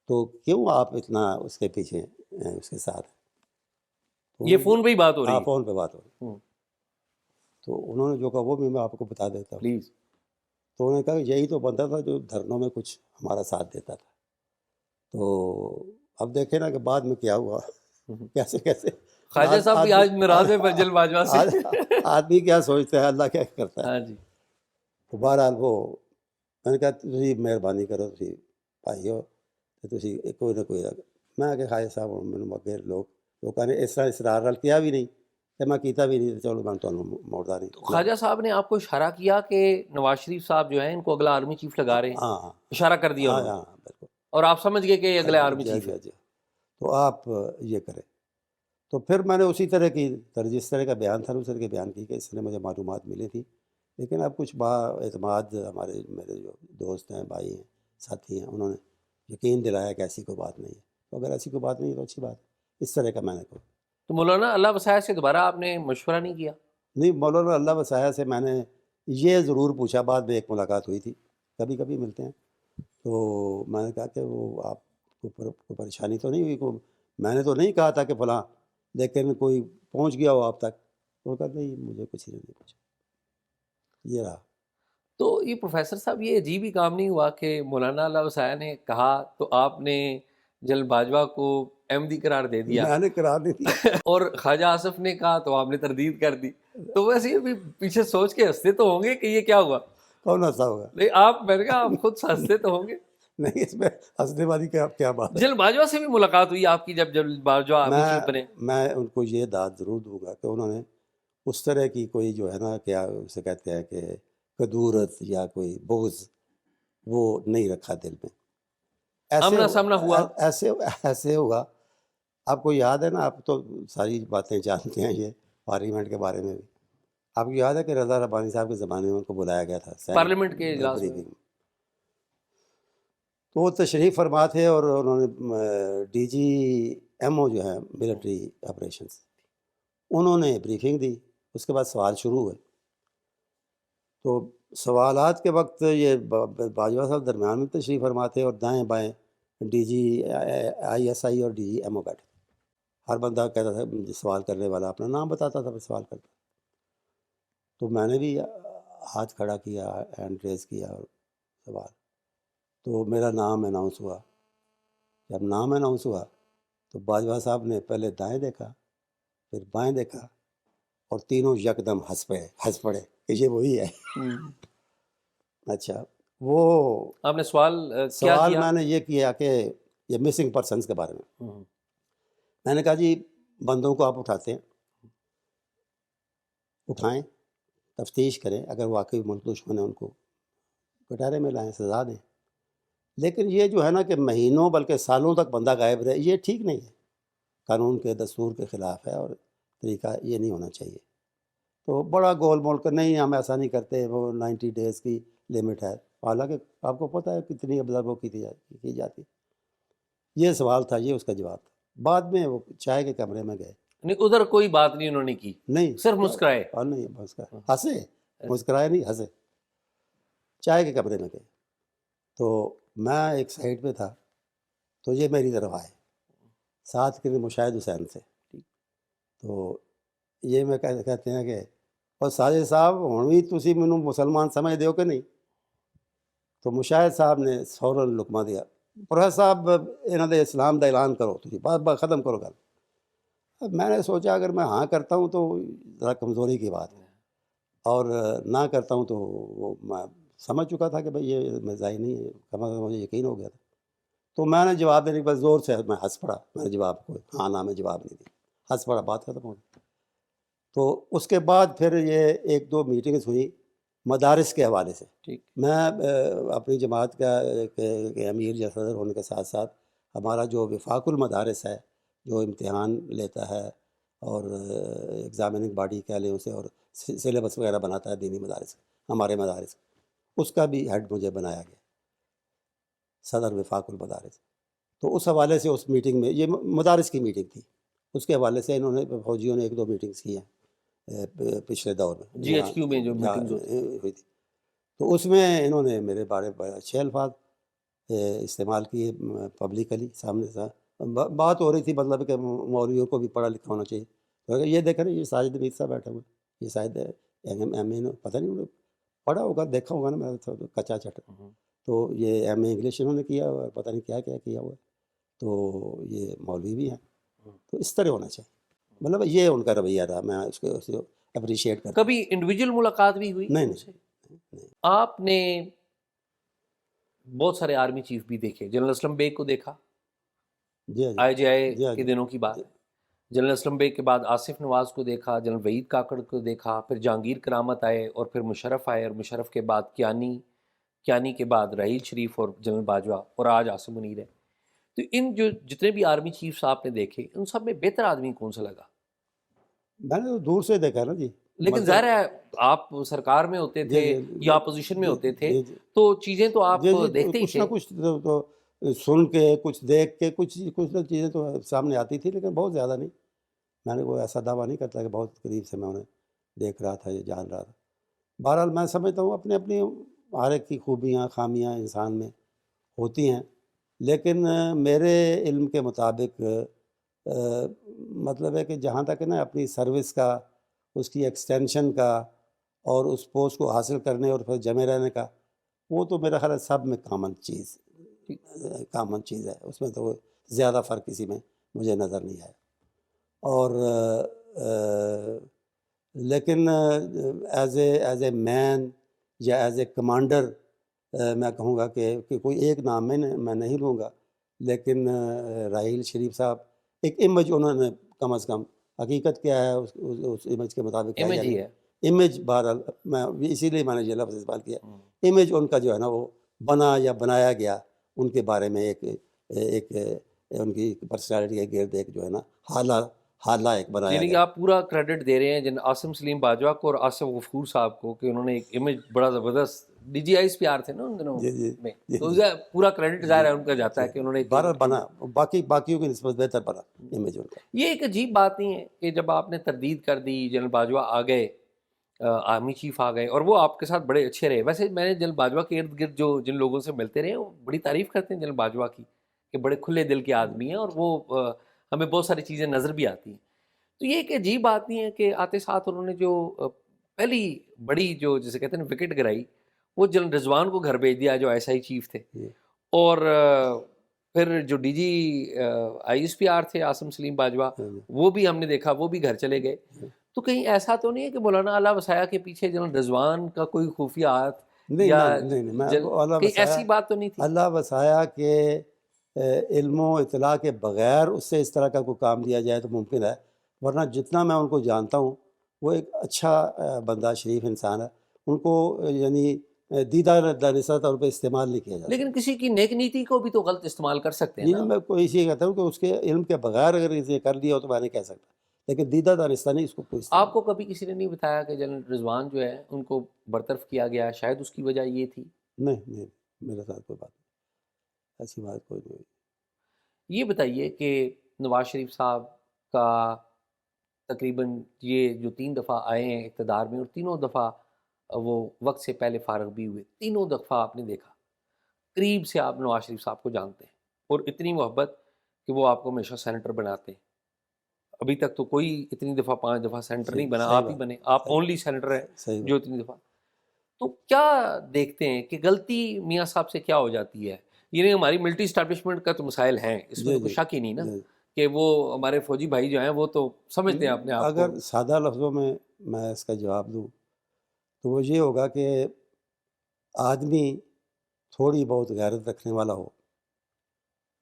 S2: تو کیوں آپ اتنا اس کے پیچھے اس کے ساتھ؟
S1: یہ فون پہ ہی بات ہو رہی ہے؟
S2: ہاں فون پہ بات ہو رہی۔ تو انہوں نے جو کہا وہ بھی میں آپ کو بتا دیتا ہوں
S1: پلیز۔
S2: تو انہوں نے کہا یہی تو بندہ تھا جو دھرنوں میں کچھ ہمارا ساتھ دیتا تھا۔ تو اب دیکھیں نا کہ بعد میں کیا ہوا، کیسے
S1: خواجہ صاحب بھی آج ناراض ہے جنرل باجوہ سے۔
S2: آدمی کیا سوچتا ہے، اللہ کیا کرتا ہے۔
S1: ہاں جی۔
S2: تو بہرحال وہ میں نے کہا تھی مہربانی کرو، تھی بھائی ہو تو تھی کوئی نہ کوئی، میں کہ خواجہ صاحب میں اگے لوگوں نے اس طرح اصرار کیا بھی نہیں کہ میں کیتا بھی نہیں چلو میں تو موڑتا نہیں.
S1: تو خواجہ صاحب نے آپ کو اشارہ کیا کہ نواز شریف صاحب جو ہیں ان کو اگلا آرمی چیف لگا رہے ہیں؟
S2: ہاں ہاں
S1: اشارہ کر دیا
S2: ہاں
S1: انہوں نے
S2: ہاں بالکل.
S1: اور آپ سمجھ گئے کہ یہ اگلے آرمی
S2: جی
S1: چیف
S2: جی
S1: ہے؟
S2: جی. تو آپ یہ کریں. تو پھر میں نے اسی طرح کی جس طرح کا بیان تھا اس طرح کے بیان کی کہ اس نے مجھے معلومات ملی تھی، لیکن اب کچھ با اعتماد ہمارے میرے جو دوست ہیں، بھائی ہیں، ساتھی ہیں، انہوں نے یقین دلایا کہ ایسی کوئی بات نہیں ہے. تو اگر ایسی کوئی بات نہیں ہے تو اچھی بات ہے. اس طرح کا میں نے کہا.
S1: تو مولانا اللہ وسائع سے دوبارہ آپ نے مشورہ نہیں کیا؟
S2: نہیں، مولانا اللہ وسایہ سے میں نے یہ ضرور پوچھا، بعد میں ایک ملاقات ہوئی تھی، کبھی کبھی ملتے ہیں. تو میں نے کہا کہ وہ آپ کو کوئی پریشانی تو نہیں ہوئی؟ میں نے تو نہیں کہا تھا کہ فلاں، لیکن کوئی پہنچ گیا ہو آپ تک؟ وہ کہا نہیں مجھے کسی نے نہیں پوچھا. یہ رہا.
S1: تو یہ پروفیسر صاحب یہ عجیب ہی کام نہیں ہوا کہ مولانا اللہ وسائع نے کہا تو آپ نے جنرل باجوہ کو ایم ڈی قرار دے دیا،
S2: میں نے قرار نہیں دیا.
S1: اور خواجہ آصف نے کہا تو آپ نے تردید کر دی. تو ویسے بھی پیچھے سوچ کے ہنستے تو ہوں گے کہ یہ کیا ہوا؟
S2: کون ہنسا ہوگا؟
S1: نہیں آپ، میں نے کہا آپ خود ہنستے تو ہوں گے.
S2: نہیں، اس میں ہنسنے والی کیا بات ہے؟
S1: جنرل باجوہ سے بھی ملاقات ہوئی آپ کی جب جنرل باجوہ آرمی چیف بنے؟
S2: میں ان کو یہ داد ضرور دوں گا کہ انہوں نے اس طرح کی کوئی جو ہے نا کیا اسے کہتے ہیں کہ کدورت یا کوئی بغض وہ نہیں رکھا دل میں.
S1: آمنا سامنا ہوا.
S2: ایسے ہوا. آپ کو یاد ہے نا، آپ تو ساری باتیں جانتے ہیں یہ پارلیمنٹ کے بارے میں بھی. آپ کو یاد ہے کہ رضا ربانی صاحب کے زمانے میں ان کو بلایا گیا تھا
S1: پارلیمنٹ کے اجلاس میں.
S2: بریفنگ. تو وہ تشریف فرما تھے اور انہوں نے ڈی جی ایم او جو ہے ملٹری آپریشنز، انہوں نے بریفنگ دی. اس کے بعد سوال شروع ہوئے. تو سوالات کے وقت یہ باجوہ صاحب درمیان میں تشریف فرما تھے اور دائیں بائیں ڈی جی آئی ایس آئی اور ڈی جی ایم او بیٹھے. ہر بندہ کہتا تھا، سوال کرنے والا اپنا نام بتاتا تھا، پھر سوال کرتا. تو میں نے بھی ہاتھ کھڑا کیا، ہینڈ ریز کیا اور سوال. تو میرا نام اناؤنس ہوا. جب نام اناؤنس ہوا تو باجوہ صاحب نے پہلے دائیں دیکھا، پھر بائیں دیکھا، اور تینوں یکدم ہنس پڑے کہ یہ وہی ہے. اچھا، وہ
S1: آپ نے سوال کیا
S2: سوال
S1: کیا؟
S2: میں نے یہ کیا کہ یہ مسنگ پرسنس کے بارے میں. میں نے کہا جی بندوں کو آپ اٹھاتے ہیں، اٹھائیں، تفتیش کریں، اگر واقعی ملک دشمن ہے ان کو کٹہرے میں لائیں، سزا دیں. لیکن یہ جو ہے نا کہ مہینوں بلکہ سالوں تک بندہ غائب رہے، یہ ٹھیک نہیں ہے، قانون کے دستور کے خلاف ہے، اور طریقہ یہ نہیں ہونا چاہیے. تو بڑا گول مول کر نہیں، ہم ایسا نہیں کرتے، وہ 90 ڈیز کی لمٹ ہے. حالانکہ آپ کو پتہ ہے کتنی ابزرو کی جاتی. یہ سوال تھا، یہ اس کا جواب تھا. بعد میں وہ چائے کے کمرے میں گئے.
S1: نہیں ادھر کوئی بات نہیں انہوں نے کی،
S2: نہیں
S1: صرف مسکرائے.
S2: نہیں ہنسے، مسکرائے نہیں، ہنسے. چائے کے کمرے میں گئے. تو میں ایک سائڈ پہ تھا، تو یہ میری طرف آئے، ساتھ کے مشاہد حسین سے. تو یہ میں کہتے ہیں کہ اور ساجد صاحب ہوں بھی تسی مینوں مسلمان سمجھ دیو کہ نہیں؟ تو مشاہد صاحب نے فوراً لقمہ دیا، پروفیسر صاحب انہاں دے اسلام دا اعلان کرو، تسی بات ختم کرو گل. اب میں نے سوچا اگر میں ہاں کرتا ہوں تو ذرا کمزوری کی بات ہے، اور نہ کرتا ہوں تو وہ میں سمجھ چکا تھا کہ بھئی یہ مزاحی نہیں ہے، کم از کم مجھے یقین ہو گیا تھا. تو میں نے جواب دینے کے بعد زور سے میں ہنس پڑا. میں نے جواب کو ہاں نہ میں جواب نہیں دی، ہنس پڑا، بات ختم ہو گئی. تو اس کے بعد پھر یہ ایک دو میٹنگز ہوئی مدارس کے حوالے سے. میں اپنی جماعت کا امیر یا صدر ہونے کے ساتھ ساتھ ہمارا جو وفاق المدارس ہے، جو امتحان لیتا ہے اور ایگزامننگ باڈی کہہ لیں اسے، اور سلیبس وغیرہ بناتا ہے دینی مدارس، ہمارے مدارس، اس کا بھی ہیڈ مجھے بنایا گیا، صدر وفاق المدارس. تو اس حوالے سے اس میٹنگ میں، یہ مدارس کی میٹنگ تھی، اس کے حوالے سے انہوں نے فوجیوں نے ایک دو میٹنگز کی ہیں پچھلے دور میں،
S1: جی ایچ کیو میں جو میٹنگز
S2: ہوئی تھی. تو اس میں انہوں نے میرے بارے بڑے اچھے الفاظ استعمال کیے پبلکلی سامنے سے. بات ہو رہی تھی مطلب کہ مولویوں کو بھی پڑھا لکھا ہونا چاہیے. تو یہ دیکھ رہے یہ ساجد میر صاحب بیٹھے ہوئے، یہ شاید ایم اے، پتہ نہیں انہوں نے پڑھا ہوگا، دیکھا ہوگا نا، میں کچا چٹ. تو یہ ایم اے انگلش انہوں نے کیا ہوا، پتہ نہیں کیا کیا ہوا. تو یہ مولوی بھی ہیں. تو اس طرح ہونا چاہیے، مطلب یہ ان کا رویہ رہا. میں اس کو اپریشیٹ کرتا.
S1: کبھی انڈیویجول ملاقات بھی ہوئی؟
S2: نہیں.
S1: آپ نے بہت سارے آرمی چیف بھی دیکھے، جنرل اسلم بیگ کو دیکھا،
S2: جی
S1: آئی جے آئی کے دنوں کی بات ہے. جنرل اسلم بیگ کے بعد آصف نواز کو دیکھا، جنرل وحید کاکڑ کو دیکھا، پھر جہانگیر کرامت آئے اور پھر مشرف آئے، اور مشرف کے بعد کیانی کے بعد راحیل شریف اور جنرل باجوہ، اور آج عاصم منیر ہے۔ تو ان جو جتنے بھی آرمی چیفس آپ نے دیکھے، ان سب میں بہتر آدمی کون سا لگا؟
S2: میں نے تو دور سے دیکھا نا جی،
S1: لیکن ظاہر ہے آپ سرکار میں ہوتے
S2: جی
S1: تھے
S2: جی
S1: یا اپوزیشن میں
S2: جی
S1: ہوتے تھے،
S2: جی جی
S1: تو چیزیں تو آپ
S2: جی جی
S1: دیکھتے ہی
S2: کچھ
S1: تھے۔
S2: نہ کچھ تو سن کے، کچھ دیکھ کے، کچھ نہ چیزیں تو سامنے آتی تھی، لیکن بہت زیادہ نہیں۔ میں نے کوئی ایسا دعویٰ نہیں کرتا کہ بہت قریب سے میں انہیں دیکھ رہا تھا یا جان رہا تھا۔ بہرحال میں سمجھتا ہوں اپنی اپنی ہر ایک کی خوبیاں خامیاں انسان میں ہوتی ہیں، لیکن میرے علم کے مطابق مطلب ہے کہ جہاں تک ہے نا اپنی سروس کا، اس کی ایکسٹینشن کا، اور اس پوسٹ کو حاصل کرنے اور پھر جمے رہنے کا، وہ تو میرا خیال ہے سب میں کامن چیز ہے، اس میں تو زیادہ فرق کسی میں مجھے نظر نہیں آیا۔ اور لیکن ایز اے مین یا ایز اے کمانڈر میں کہوں گا کہ کوئی ایک نام میں نہیں لوں گا، لیکن راحیل شریف صاحب ایک امیج انہوں نے کم از کم، حقیقت کیا ہے اس امیج کے مطابق کیا
S1: امیج
S2: جائے
S1: ہی
S2: گا،
S1: ہے۔
S2: امیج بہرحال میں اسی لیے میں نے یہ لفظ استعمال کیا، امیج ان کا جو ہے نا وہ بنا یا بنایا گیا ان کے بارے میں، ایک ان کی پرسنالٹی کے گرد ایک جو ہے نا حالہ ایک بنایا
S1: یعنی کہ
S2: گیا۔
S1: آپ پورا کریڈٹ دے رہے ہیں جن عاصم سلیم باجوہ کو اور آصف غفور صاحب کو، کہ انہوں نے ایک امیج بڑا زبردست، ڈی جی آئیز پیار تھے نا ان دنوں
S2: جی جی
S1: میں،
S2: جی
S1: تو
S2: جی
S1: پورا کریڈٹ ظاہر
S2: جی
S1: ہے ان کا جاتا
S2: جی
S1: ہے کہ انہوں نے ایک
S2: بہرحال بنا، باقیوں کی نسبت بہتر بنا امیج ان کا۔
S1: یہ ایک عجیب بات نہیں ہے کہ جب آپ نے تردید کر دی، جنرل باجوہ آ گئے، آرمی چیف آ گئے، اور وہ آپ کے ساتھ بڑے اچھے رہے۔ ویسے میں نے جنرل باجوہ کے ارد گرد جن لوگوں سے ملتے رہے، وہ بڑی تعریف کرتے ہیں جنرل باجوہ کی، کہ بڑے کھلے دل کے آدمی ہیں، اور وہ ہمیں بہت ساری چیزیں نظر بھی آتی ہیں۔ تو یہ ایک عجیب بات نہیں ہے کہ آتے ساتھ انہوں نے جو پہلی بڑی جو جسے کہتے ہیں وکٹ گرائی، وہ جنرل رضوان کو گھر بھیج دیا جو ایس آئی چیف تھے،
S2: جی
S1: اور پھر جو D G I S P R تھے عاصم سلیم باجوہ،
S2: جی
S1: وہ بھی ہم نے دیکھا وہ بھی گھر چلے گئے۔ تو کہیں ایسا تو نہیں ہے کہ مولانا اعلیٰ وسایہ کے پیچھے جنرل رضوان کا کوئی خفیہ ہاتھ،
S2: نہیں
S1: یا
S2: نہیں نہیں، میں
S1: کہیں ایسی بات تو نہیں تھی؟
S2: اللہ وسایہ کے علم و اطلاع کے بغیر اس سے اس طرح کا کوئی کام لیا جائے تو ممکن ہے، ورنہ جتنا میں ان کو جانتا ہوں وہ ایک اچھا بندہ، شریف انسان ہے، ان کو یعنی دیدہ دانستہ طور پہ استعمال نہیں کیا جا سکتا۔
S1: لیکن کسی کی نیک نیتی کو بھی تو غلط استعمال کر سکتے ہیں
S2: جی
S1: نا۔
S2: جی، میں کوئی اسی کہتا ہوں کہ اس کے علم کے بغیر اگر اسے کر دیا ہو تو میں نہیں کہہ سکتا، لیکن دیدہ دانستہ نہیں اس کو کوئی استعمال۔
S1: آپ کو کبھی کسی نے نہیں بتایا کہ جنرل رضوان جو ہے ان کو برطرف کیا گیا، شاید اس کی وجہ یہ تھی؟
S2: نہیں نہیں، میرے ساتھ کوئی بات نہیں، ایسی بات کوئی نہیں ہوئی۔
S1: یہ بتائیے کہ نواز شریف صاحب کا تقریباً یہ جو 3 دفعہ آئے ہیں اقتدار میں، اور تینوں دفعہ وہ وقت سے پہلے فارغ بھی ہوئے، تینوں دفعہ آپ نے دیکھا قریب سے آپ نواز شریف صاحب کو جانتے ہیں، اور اتنی محبت کہ وہ آپ کو ہمیشہ سینیٹر بناتے ہیں۔ ابھی تک تو کوئی اتنی دفعہ 5 دفعہ سینیٹر نہیں بنا،
S2: صحیح
S1: آپ ہی
S2: بات،
S1: بنے، آپ اونلی سینیٹر ہیں
S2: صحیح
S1: جو
S2: بات۔
S1: اتنی دفعہ۔ تو کیا دیکھتے ہیں کہ غلطی میاں صاحب سے کیا ہو جاتی ہے؟ یعنی ہماری ملٹری اسٹیبلشمنٹ کا تو مسائل ہیں، اس میں
S2: جی
S1: تو کوئی
S2: جی
S1: شک ہی نہیں نا،
S2: جی،
S1: کہ وہ ہمارے فوجی بھائی جو ہیں وہ تو سمجھتے ہیں اپنے آپ کو۔
S2: اگر سادہ لفظوں میں اس کا جواب دوں تو وہ یہ ہوگا کہ آدمی تھوڑی بہت غیرت رکھنے والا ہو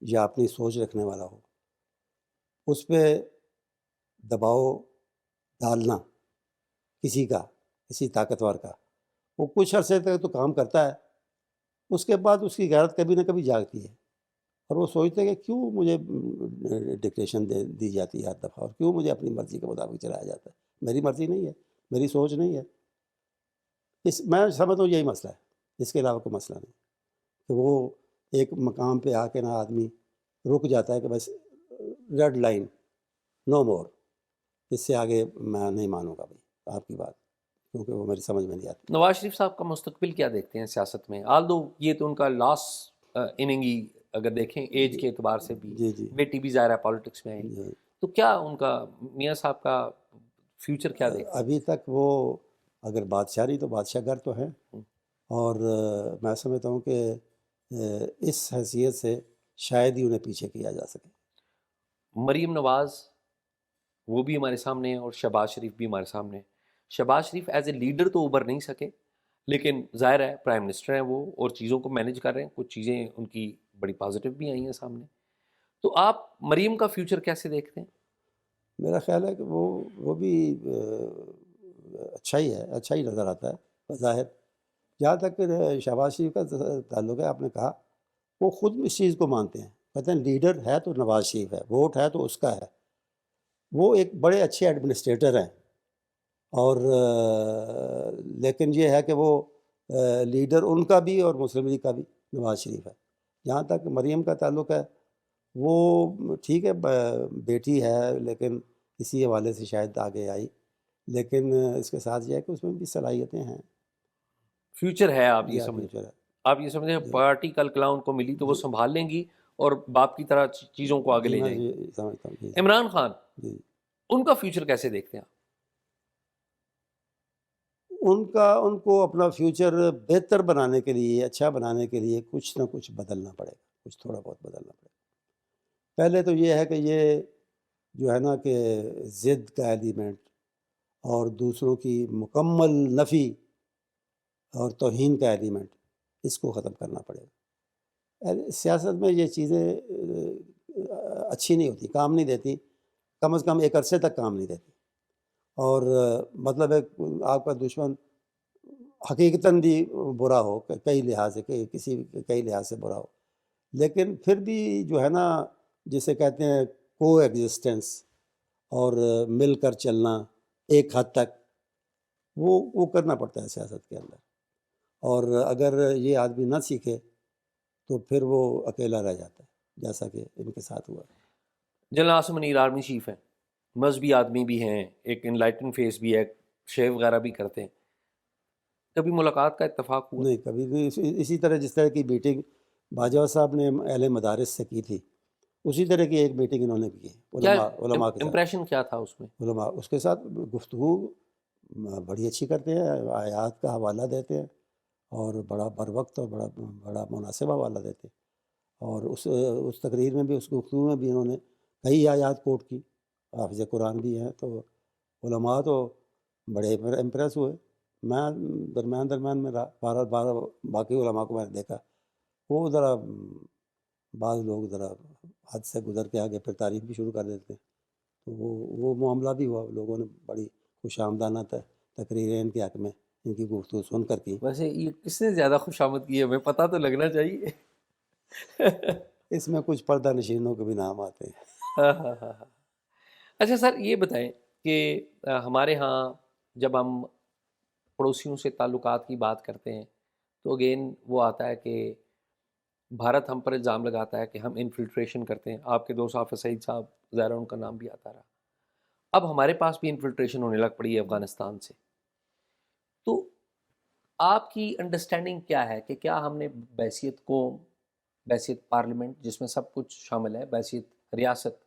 S2: یا اپنی سوچ رکھنے والا ہو، اس پہ دباؤ ڈالنا کسی طاقتور کا، وہ کچھ عرصے تک تو کام کرتا ہے، اس کے بعد اس کی غیرت کبھی نہ کبھی جاگتی ہے، اور وہ سوچتے ہیں کہ کیوں مجھے ڈکٹیشن دی جاتی ہے ہر دفعہ، اور کیوں مجھے اپنی مرضی کے مطابق چلایا جاتا ہے، میری مرضی نہیں ہے، میری سوچ نہیں ہے۔ میں سمجھتا ہوں یہی مسئلہ ہے، اس کے علاوہ کوئی مسئلہ نہیں، کہ وہ ایک مقام پہ آ کے نہ آدمی رک جاتا ہے کہ بس ریڈ لائن، نو مور، اس سے آگے میں نہیں مانوں گا بھائی آپ کی بات، کیونکہ وہ میری سمجھ میں نہیں آتی۔
S1: نواز شریف صاحب کا مستقبل کیا دیکھتے ہیں سیاست میں؟ آلدو یہ تو ان کا لاسٹ اننگ ہی اگر دیکھیں ایج کے اعتبار سے بھی،
S2: جی جی
S1: بیٹی بھی ظاہر ہے پالیٹکس میں آئی،
S2: جی،
S1: تو کیا ان کا میاں صاحب کا فیوچر کیا دیکھتے
S2: ابھی تک وہ اگر بادشاہ نہیں تو بادشاہ گھر تو ہیں،
S1: ہیں؟
S2: اور میں سمجھتا ہوں کہ اس حیثیت سے شاید ہی انہیں پیچھے کیا جا سکے۔
S1: مریم نواز وہ بھی ہمارے سامنے ہیں، اور شہباز شریف بھی ہمارے سامنے ہیں۔ شہباز شریف ایز اے لیڈر تو ابھر نہیں سکے، لیکن ظاہر ہے پرائم منسٹر ہیں وہ، اور چیزوں کو مینیج کر رہے ہیں، کچھ چیزیں ان کی بڑی پازیٹیو بھی آئی ہیں سامنے۔ تو آپ مریم کا فیوچر کیسے دیکھتے ہیں؟
S2: میرا خیال ہے کہ وہ بھی اچھا ہی ہے، اچھا ہی نظر آتا ہے بظاہر۔ جہاں تک کہ شہباز شریف کا تعلق ہے، آپ نے کہا وہ خود بھی اس چیز کو مانتے ہیں، کہتے ہیں لیڈر ہے تو نواز شریف ہے، ووٹ ہے تو اس کا ہے۔ وہ ایک بڑے اچھے ایڈمنسٹریٹر ہیں، اور لیکن یہ ہے کہ وہ لیڈر ان کا بھی اور مسلم لیگ کا بھی نواز شریف ہے۔ جہاں تک مریم کا تعلق ہے، وہ ٹھیک ہے، بیٹی ہے، لیکن اسی حوالے سے شاید آگے آئی، لیکن اس کے ساتھ یہ ہے کہ اس میں بھی صلاحیتیں ہیں۔
S1: فیوچر ہے، آپ یہ
S2: یا
S1: سمجھ
S2: فیوچر ہے
S1: آپ یہ سمجھیں
S2: جی
S1: پارٹی کل کلا ان کو ملی تو وہ
S2: جی
S1: سنبھال لیں گی اور باپ کی طرح چیزوں کو آگے
S2: جی
S1: لے
S2: میں
S1: جائیں گی۔
S2: جی سمجھتا ہوں جی جی
S1: عمران خان،
S2: جی
S1: ان کا فیوچر کیسے دیکھتے ہیں آپ؟
S2: ان کو اپنا فیوچر بہتر بنانے کے لیے، اچھا بنانے کے لیے کچھ نہ کچھ بدلنا پڑے گا، کچھ تھوڑا بہت بدلنا پڑے گا۔ پہلے تو یہ ہے کہ یہ جو ہے نا کہ ضد کا ایلیمنٹ اور دوسروں کی مکمل نفی اور توہین کا ایلیمنٹ، اس کو ختم کرنا پڑے گا۔ سیاست میں یہ چیزیں اچھی نہیں ہوتی، کام نہیں دیتی، کم از کم ایک عرصے تک کام نہیں دیتی۔ اور مطلب ہے آپ کا دشمن حقیقتاً بھی برا ہو، کئی لحاظ سے، کئی لحاظ سے برا ہو، لیکن پھر بھی جو ہے نا جسے کہتے ہیں کو ایگزسٹنس اور مل کر چلنا ایک حد تک، وہ کرنا پڑتا ہے سیاست کے اندر۔ اور اگر یہ آدمی نہ سیکھے تو پھر وہ اکیلا رہ جاتا ہے، جیسا کہ ان کے ساتھ ہوا۔
S1: General Asim Munir army chief ہیں، مذہبی آدمی بھی ہیں، ایک انلائٹن فیس بھی ہے، شیو وغیرہ بھی کرتے ہیں، کبھی ملاقات کا اتفاق ہوا؟
S2: نہیں، کبھی بھی اسی طرح جس طرح کی میٹنگ باجوہ صاحب نے اہل مدارس سے کی تھی، اسی طرح کی ایک میٹنگ انہوں نے کی ہے
S1: کیا
S2: علماء کے ساتھ۔
S1: امپریشن کیا تھا اس میں؟
S2: علماء اس کے ساتھ گفتگو بڑی اچھی کرتے ہیں، آیات کا حوالہ دیتے ہیں، اور بڑا بر وقت اور بڑا مناسب حوالہ دیتے ہیں۔ اور اس تقریر میں بھی، اس گفتگو میں بھی انہوں نے کئی آیات کوٹ کی، حافظ قرآن بھی ہیں، تو علماء تو بڑے امپریس ہوئے۔ میں درمیان میں رہا، بارہ باقی علماء کو میں نے دیکھا، وہ ذرا بعض لوگ ذرا حد سے گزر کے آگے پھر تعریف بھی شروع کر دیتے ہیں، تو وہ معاملہ بھی ہوا۔ لوگوں نے بڑی خوش آمدانہ تقریریں ان کے حق میں، ان کی گفتگو سن کر کی۔
S1: ویسے یہ کس نے زیادہ خوش آمد کی ہے، ہمیں پتہ تو لگنا چاہیے۔
S2: اس میں کچھ پردہ نشینوں کے بھی نام آتے ہیں۔
S1: ہاں ہاں ہاں ہاں۔ اچھا سر، یہ بتائیں کہ ہمارے ہاں جب ہم پڑوسیوں سے تعلقات کی بات کرتے ہیں تو اگین وہ آتا ہے کہ بھارت ہم پر الزام لگاتا ہے کہ ہم انفلٹریشن کرتے ہیں۔ آپ کے دوست حافظ سعید صاحب، ظاہرہ ان کا نام بھی آتا رہا، اب ہمارے پاس بھی انفلٹریشن ہونے لگ پڑی ہے افغانستان سے۔ تو آپ کی انڈرسٹینڈنگ کیا ہے کہ کیا ہم نے بحیثیت قوم، بحیثیت پارلیمنٹ جس میں سب کچھ شامل ہے، بحیثیت ریاست،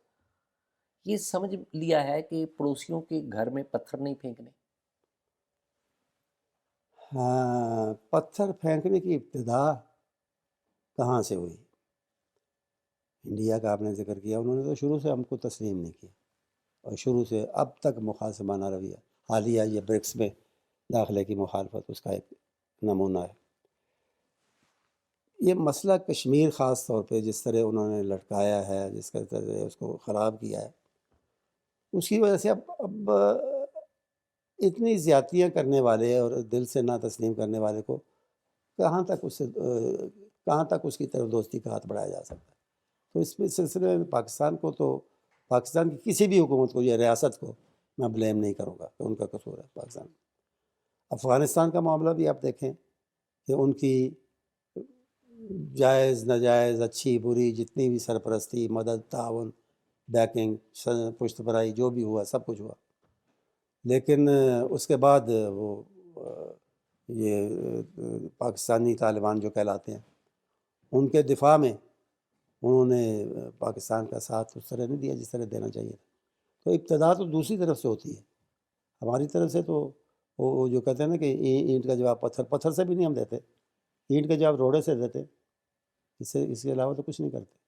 S1: یہ سمجھ لیا ہے کہ پڑوسیوں کے گھر میں پتھر نہیں پھینکنے؟
S2: ہاں، پتھر پھینکنے کی ابتدا کہاں سے ہوئی؟ انڈیا کا آپ نے ذکر کیا، انہوں نے تو شروع سے ہم کو تسلیم نہیں کیا، اور شروع سے اب تک مخاصمانہ رویہ، حالیہ یہ برکس میں داخلے کی مخالفت اس کا ایک نمونہ ہے۔ یہ مسئلہ کشمیر خاص طور پہ جس طرح انہوں نے لٹکایا ہے، جس طرح سے اس کو خراب کیا ہے، اس کی وجہ سے اب اتنی زیادتیاں کرنے والے اور دل سے نہ تسلیم کرنے والے کو کہاں تک اس کی طرف دوستی کا ہاتھ بڑھایا جا سکتا ہے؟ تو اس میں سلسلے میں پاکستان کو تو، پاکستان کی کسی بھی حکومت کو یا ریاست کو میں بلیم نہیں کروں گا کہ ان کا قصور ہے پاکستان۔ افغانستان کا معاملہ بھی آپ دیکھیں کہ ان کی جائز ناجائز، اچھی بری، جتنی بھی سرپرستی، مدد، تعاون، بیکنگ، پشت پرائی، جو بھی ہوا سب کچھ ہوا، لیکن اس کے بعد وہ یہ پاکستانی طالبان جو کہلاتے ہیں، ان کے دفاع میں انہوں نے پاکستان کا ساتھ اس طرح نہیں دیا جس طرح دینا چاہیے تھا۔ تو ابتدا تو دوسری طرف سے ہوتی ہے، ہماری طرف سے تو وہ جو کہتے ہیں نا کہ اینٹ کا جواب پتھر سے بھی نہیں ہم دیتے، اینٹ کا جواب روڑے سے دیتے، اس کے علاوہ تو کچھ نہیں کرتے۔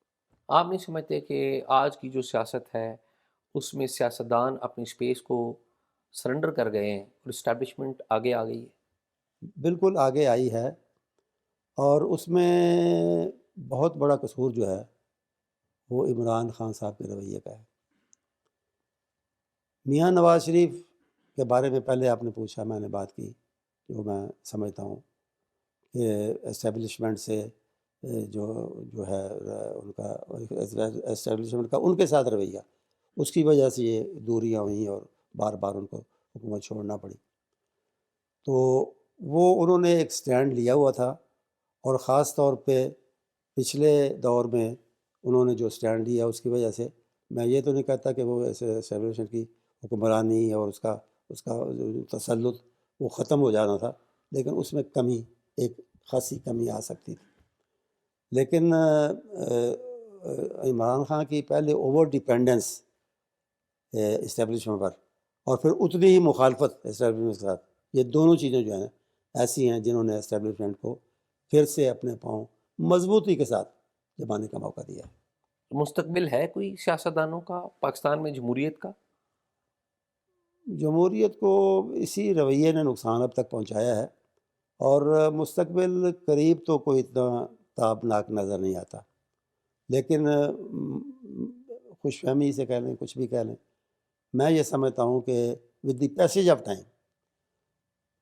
S1: آپ نہیں سمجھتے کہ آج کی جو سیاست ہے اس میں سیاستدان اپنی اسپیس کو سرنڈر کر گئے ہیں اور اسٹیبلشمنٹ آگے آ گئی ہے؟
S2: بالکل آگے آئی ہے، اور اس میں بہت بڑا قصور جو ہے وہ عمران خان صاحب کے رویے کا ہے۔ میاں نواز شریف کے بارے میں پہلے آپ نے پوچھا، میں نے بات کی، جو میں سمجھتا ہوں کہ اسٹیبلشمنٹ سے جو جو ہے ان کا اسٹیبلشمنٹ کا ان کے ساتھ رویہ، اس کی وجہ سے یہ دوریاں ہوئیں اور بار بار ان کو حکومت چھوڑنا پڑی. تو وہ انہوں نے ایک سٹینڈ لیا ہوا تھا، اور خاص طور پہ پچھلے دور میں انہوں نے جو سٹینڈ لیا اس کی وجہ سے، میں یہ تو نہیں کہتا کہ وہ ایسے اسٹیبلشمنٹ کی حکمرانی اور اس کا جو تسلط وہ ختم ہو جانا تھا، لیکن اس میں کمی، ایک خاصی کمی آ سکتی تھی. لیکن عمران خان کی پہلے اوور ڈیپینڈنس اسٹیبلشمنٹ پر، اور پھر اتنی ہی مخالفت اسٹیبلشمنٹ کے ساتھ، یہ دونوں چیزیں جو ہیں ایسی ہیں جنہوں نے اسٹیبلشمنٹ کو پھر سے اپنے پاؤں مضبوطی کے ساتھ جمانے کا موقع دیا.
S1: مستقبل ہے کوئی سیاستدانوں کا پاکستان میں جمہوریت کا؟
S2: جمہوریت کو اسی رویے نے نقصان اب تک پہنچایا ہے، اور مستقبل قریب تو کوئی اتنا تابناک نظر نہیں آتا. لیکن خوش فہمی سے کہہ لیں، کچھ بھی کہہ لیں، میں یہ سمجھتا ہوں کہ with the passage of time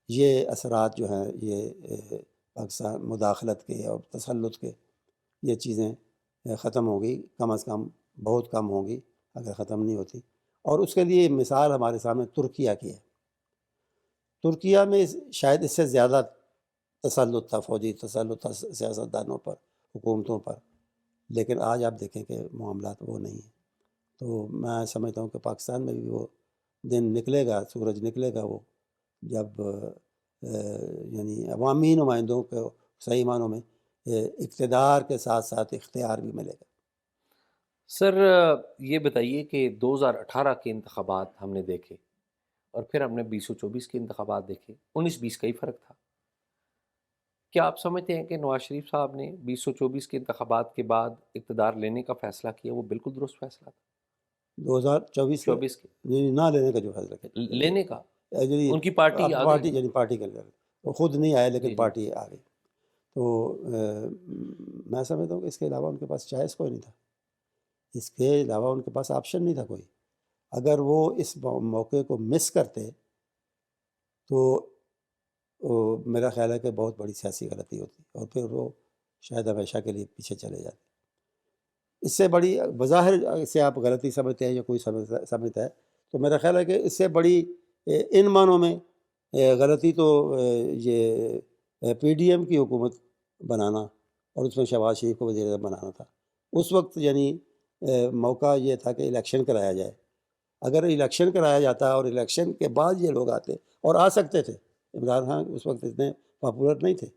S2: یہ اثرات جو ہیں، یہ پاکستان مداخلت کے اور تسلط کے، یہ چیزیں ختم ہوں گی، کم از کم بہت کم ہوں گی اگر ختم نہیں ہوتی. اور اس کے لیے مثال ہمارے سامنے ترکیہ کی ہے. ترکیہ میں شاید اس سے زیادہ تسلط تھا، فوجی تسلط تھا سیاستدانوں پر، حکومتوں پر، لیکن آج آپ دیکھیں کہ معاملات وہ نہیں ہیں. تو میں سمجھتا ہوں کہ پاکستان میں بھی وہ دن نکلے گا، سورج نکلے گا، وہ جب یعنی عوامی نمائندوں کو صحیح معنوں میں اقتدار کے ساتھ ساتھ اختیار بھی ملے گا.
S1: سر یہ بتائیے کہ 2018 کے انتخابات ہم نے دیکھے، اور پھر ہم نے 2024 کے انتخابات دیکھے، 19-20 کا ہی فرق تھا. کیا آپ سمجھتے ہیں کہ نواز شریف صاحب نے 2024 کے انتخابات کے بعد اقتدار لینے کا فیصلہ کیا وہ بالکل درست فیصلہ تھا؟
S2: 2024 کے
S1: 24 کے
S2: نہ لینے کا جو فیصلہ کیا،
S1: لینے کا،
S2: یعنی
S1: ان کی پارٹی آ
S2: پارٹی،
S1: گئی.
S2: یعنی پارٹی کے لیے وہ خود نہیں آئے لیکن
S1: جی جی
S2: پارٹی آ گئی. تو میں سمجھتا ہوں کہ اس کے علاوہ ان کے پاس چوائس کوئی نہیں تھا، اس کے علاوہ ان کے پاس آپشن نہیں تھا کوئی. اگر وہ اس موقع کو مس کرتے تو میرا خیال ہے کہ بہت بڑی سیاسی غلطی ہوتی، اور پھر وہ شاید ہمیشہ کے لیے پیچھے چلے جاتے. اس سے بڑی بظاہر سے آپ غلطی سمجھتے ہیں یا کوئی سمجھتا ہے، تو میرا خیال ہے کہ اس سے بڑی ان معنوں میں غلطی تو یہ پی ڈی ایم کی حکومت بنانا اور اس میں شہباز شریف کو وزیر اعظم بنانا تھا. اس وقت یعنی موقع یہ تھا کہ الیکشن کرایا جائے. اگر الیکشن کرایا جاتا اور الیکشن کے بعد یہ لوگ آتے اور آ سکتے تھے، عمران خان اس وقت اتنے پاپولر نہیں تھے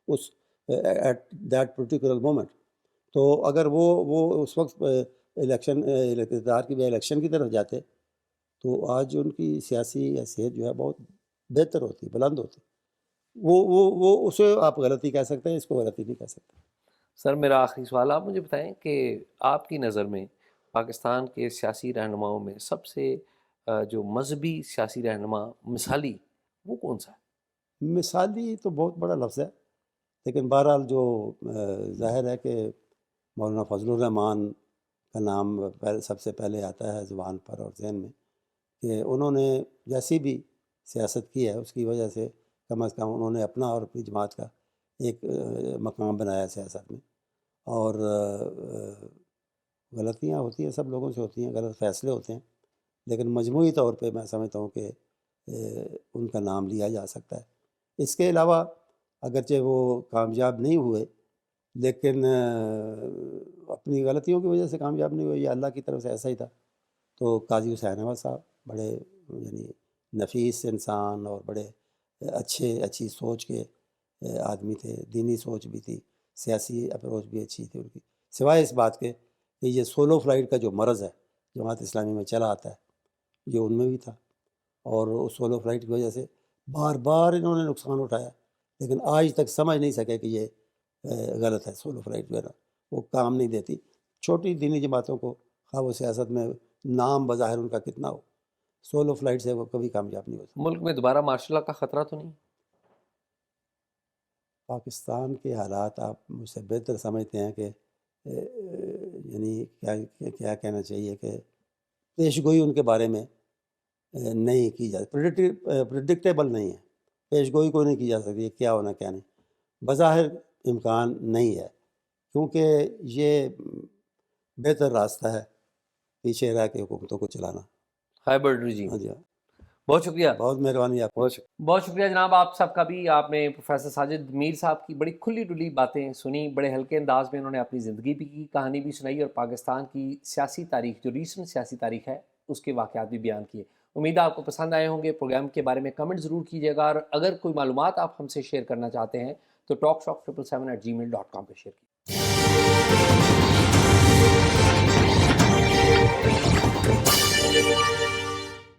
S2: اس ایٹ دیٹ پرٹیکولر مومنٹ. تو اگر وہ اس وقت الیکشن اقتدار کی بجائے الیکشن کی طرف جاتے تو آج ان کی سیاسی حیثیت جو ہے بہت بہتر ہوتی، بلند ہوتی. وہ اسے آپ غلطی کہہ سکتے ہیں، اس کو غلطی نہیں کہہ سکتے.
S1: سر میرا آخری سوال، آپ مجھے بتائیں کہ آپ کی نظر میں پاکستان کے سیاسی رہنماؤں میں سب سے جو مذہبی سیاسی رہنما مثالی، وہ کون سا ہے؟
S2: مثالی تو بہت بڑا لفظ ہے، لیکن بہرحال جو ظاہر ہے کہ مولانا فضل الرحمان کا نام سب سے پہلے آتا ہے زبان پر اور ذہن میں، کہ انہوں نے جیسی بھی سیاست کی ہے اس کی وجہ سے کم از کم انہوں نے اپنا اور اپنی جماعت کا ایک مقام بنایا سیاست میں. اور غلطیاں ہوتی ہیں، سب لوگوں سے ہوتی ہیں، غلط فیصلے ہوتے ہیں، لیکن مجموعی طور پہ میں سمجھتا ہوں کہ ان کا نام لیا جا سکتا ہے. اس کے علاوہ اگرچہ وہ کامیاب نہیں ہوئے، لیکن اپنی غلطیوں کی وجہ سے کامیاب نہیں ہوئے، یہ اللہ کی طرف سے ایسا ہی تھا. تو قاضی حسین احمد صاحب بڑے یعنی نفیس انسان اور بڑے اچھی سوچ کے آدمی تھے، دینی سوچ بھی تھی، سیاسی اپروچ بھی اچھی تھی ان کی، سوائے اس بات کے کہ یہ سولو فلائٹ کا جو مرض ہے جماعت اسلامی میں چلا آتا ہے، یہ ان میں بھی تھا. اور اس سولو فلائٹ کی وجہ سے بار بار انہوں نے نقصان اٹھایا، لیکن آج تک سمجھ نہیں سکے کہ یہ غلط ہے. سولو فلائٹ جو ہے نا وہ کام نہیں دیتی. چھوٹی دینی جماعتوں کو خواہ وہ سیاست میں نام بظاہر ان کا کتنا ہو، سولو فلائٹ سے وہ کبھی کامیاب نہیں ہوتا.
S1: ملک میں دوبارہ مارشل لا کا خطرہ تو نہیں؟
S2: پاکستان کے حالات آپ مجھ سے بہتر سمجھتے ہیں کہ یعنی کیا کہنا چاہیے کہ پیش گوئی ان کے بارے میں نہیں کی جا پریڈکٹیبل نہیں ہے، پیش گوئی کوئی نہیں کی جا سکتی کیا ہونا کیا نہیں، بظاہر امکان نہیں ہے، کیونکہ یہ بہتر راستہ ہے پیچھے رہ کے حکومتوں کو چلانا۔
S1: ہائبرڈ رجیم۔
S2: ہاں جی ہاں،
S1: بہت شکریہ،
S2: بہت مہربانی آپ کی۔
S1: بہت شکریہ جناب آپ سب کا بھی۔ آپ نے پروفیسر ساجد میر صاحب کی بڑی کھلی ڈلی باتیں سنی، بڑے ہلکے انداز میں انہوں نے اپنی زندگی بھی کی، کہانی بھی سنائی، اور پاکستان کی سیاسی تاریخ، جو ریسنٹ سیاسی تاریخ ہے، اس کے واقعات بھی بیان کیے۔ امید ہے آپ کو پسند آئے ہوں گے۔ پروگرام کے بارے میں کمنٹ ضرور کیجیے گا، اور اگر کوئی معلومات آپ ہم سے شیئر کرنا چاہتے ہیں تو talkshock777@gmail.com پہ شیئر کیجیے۔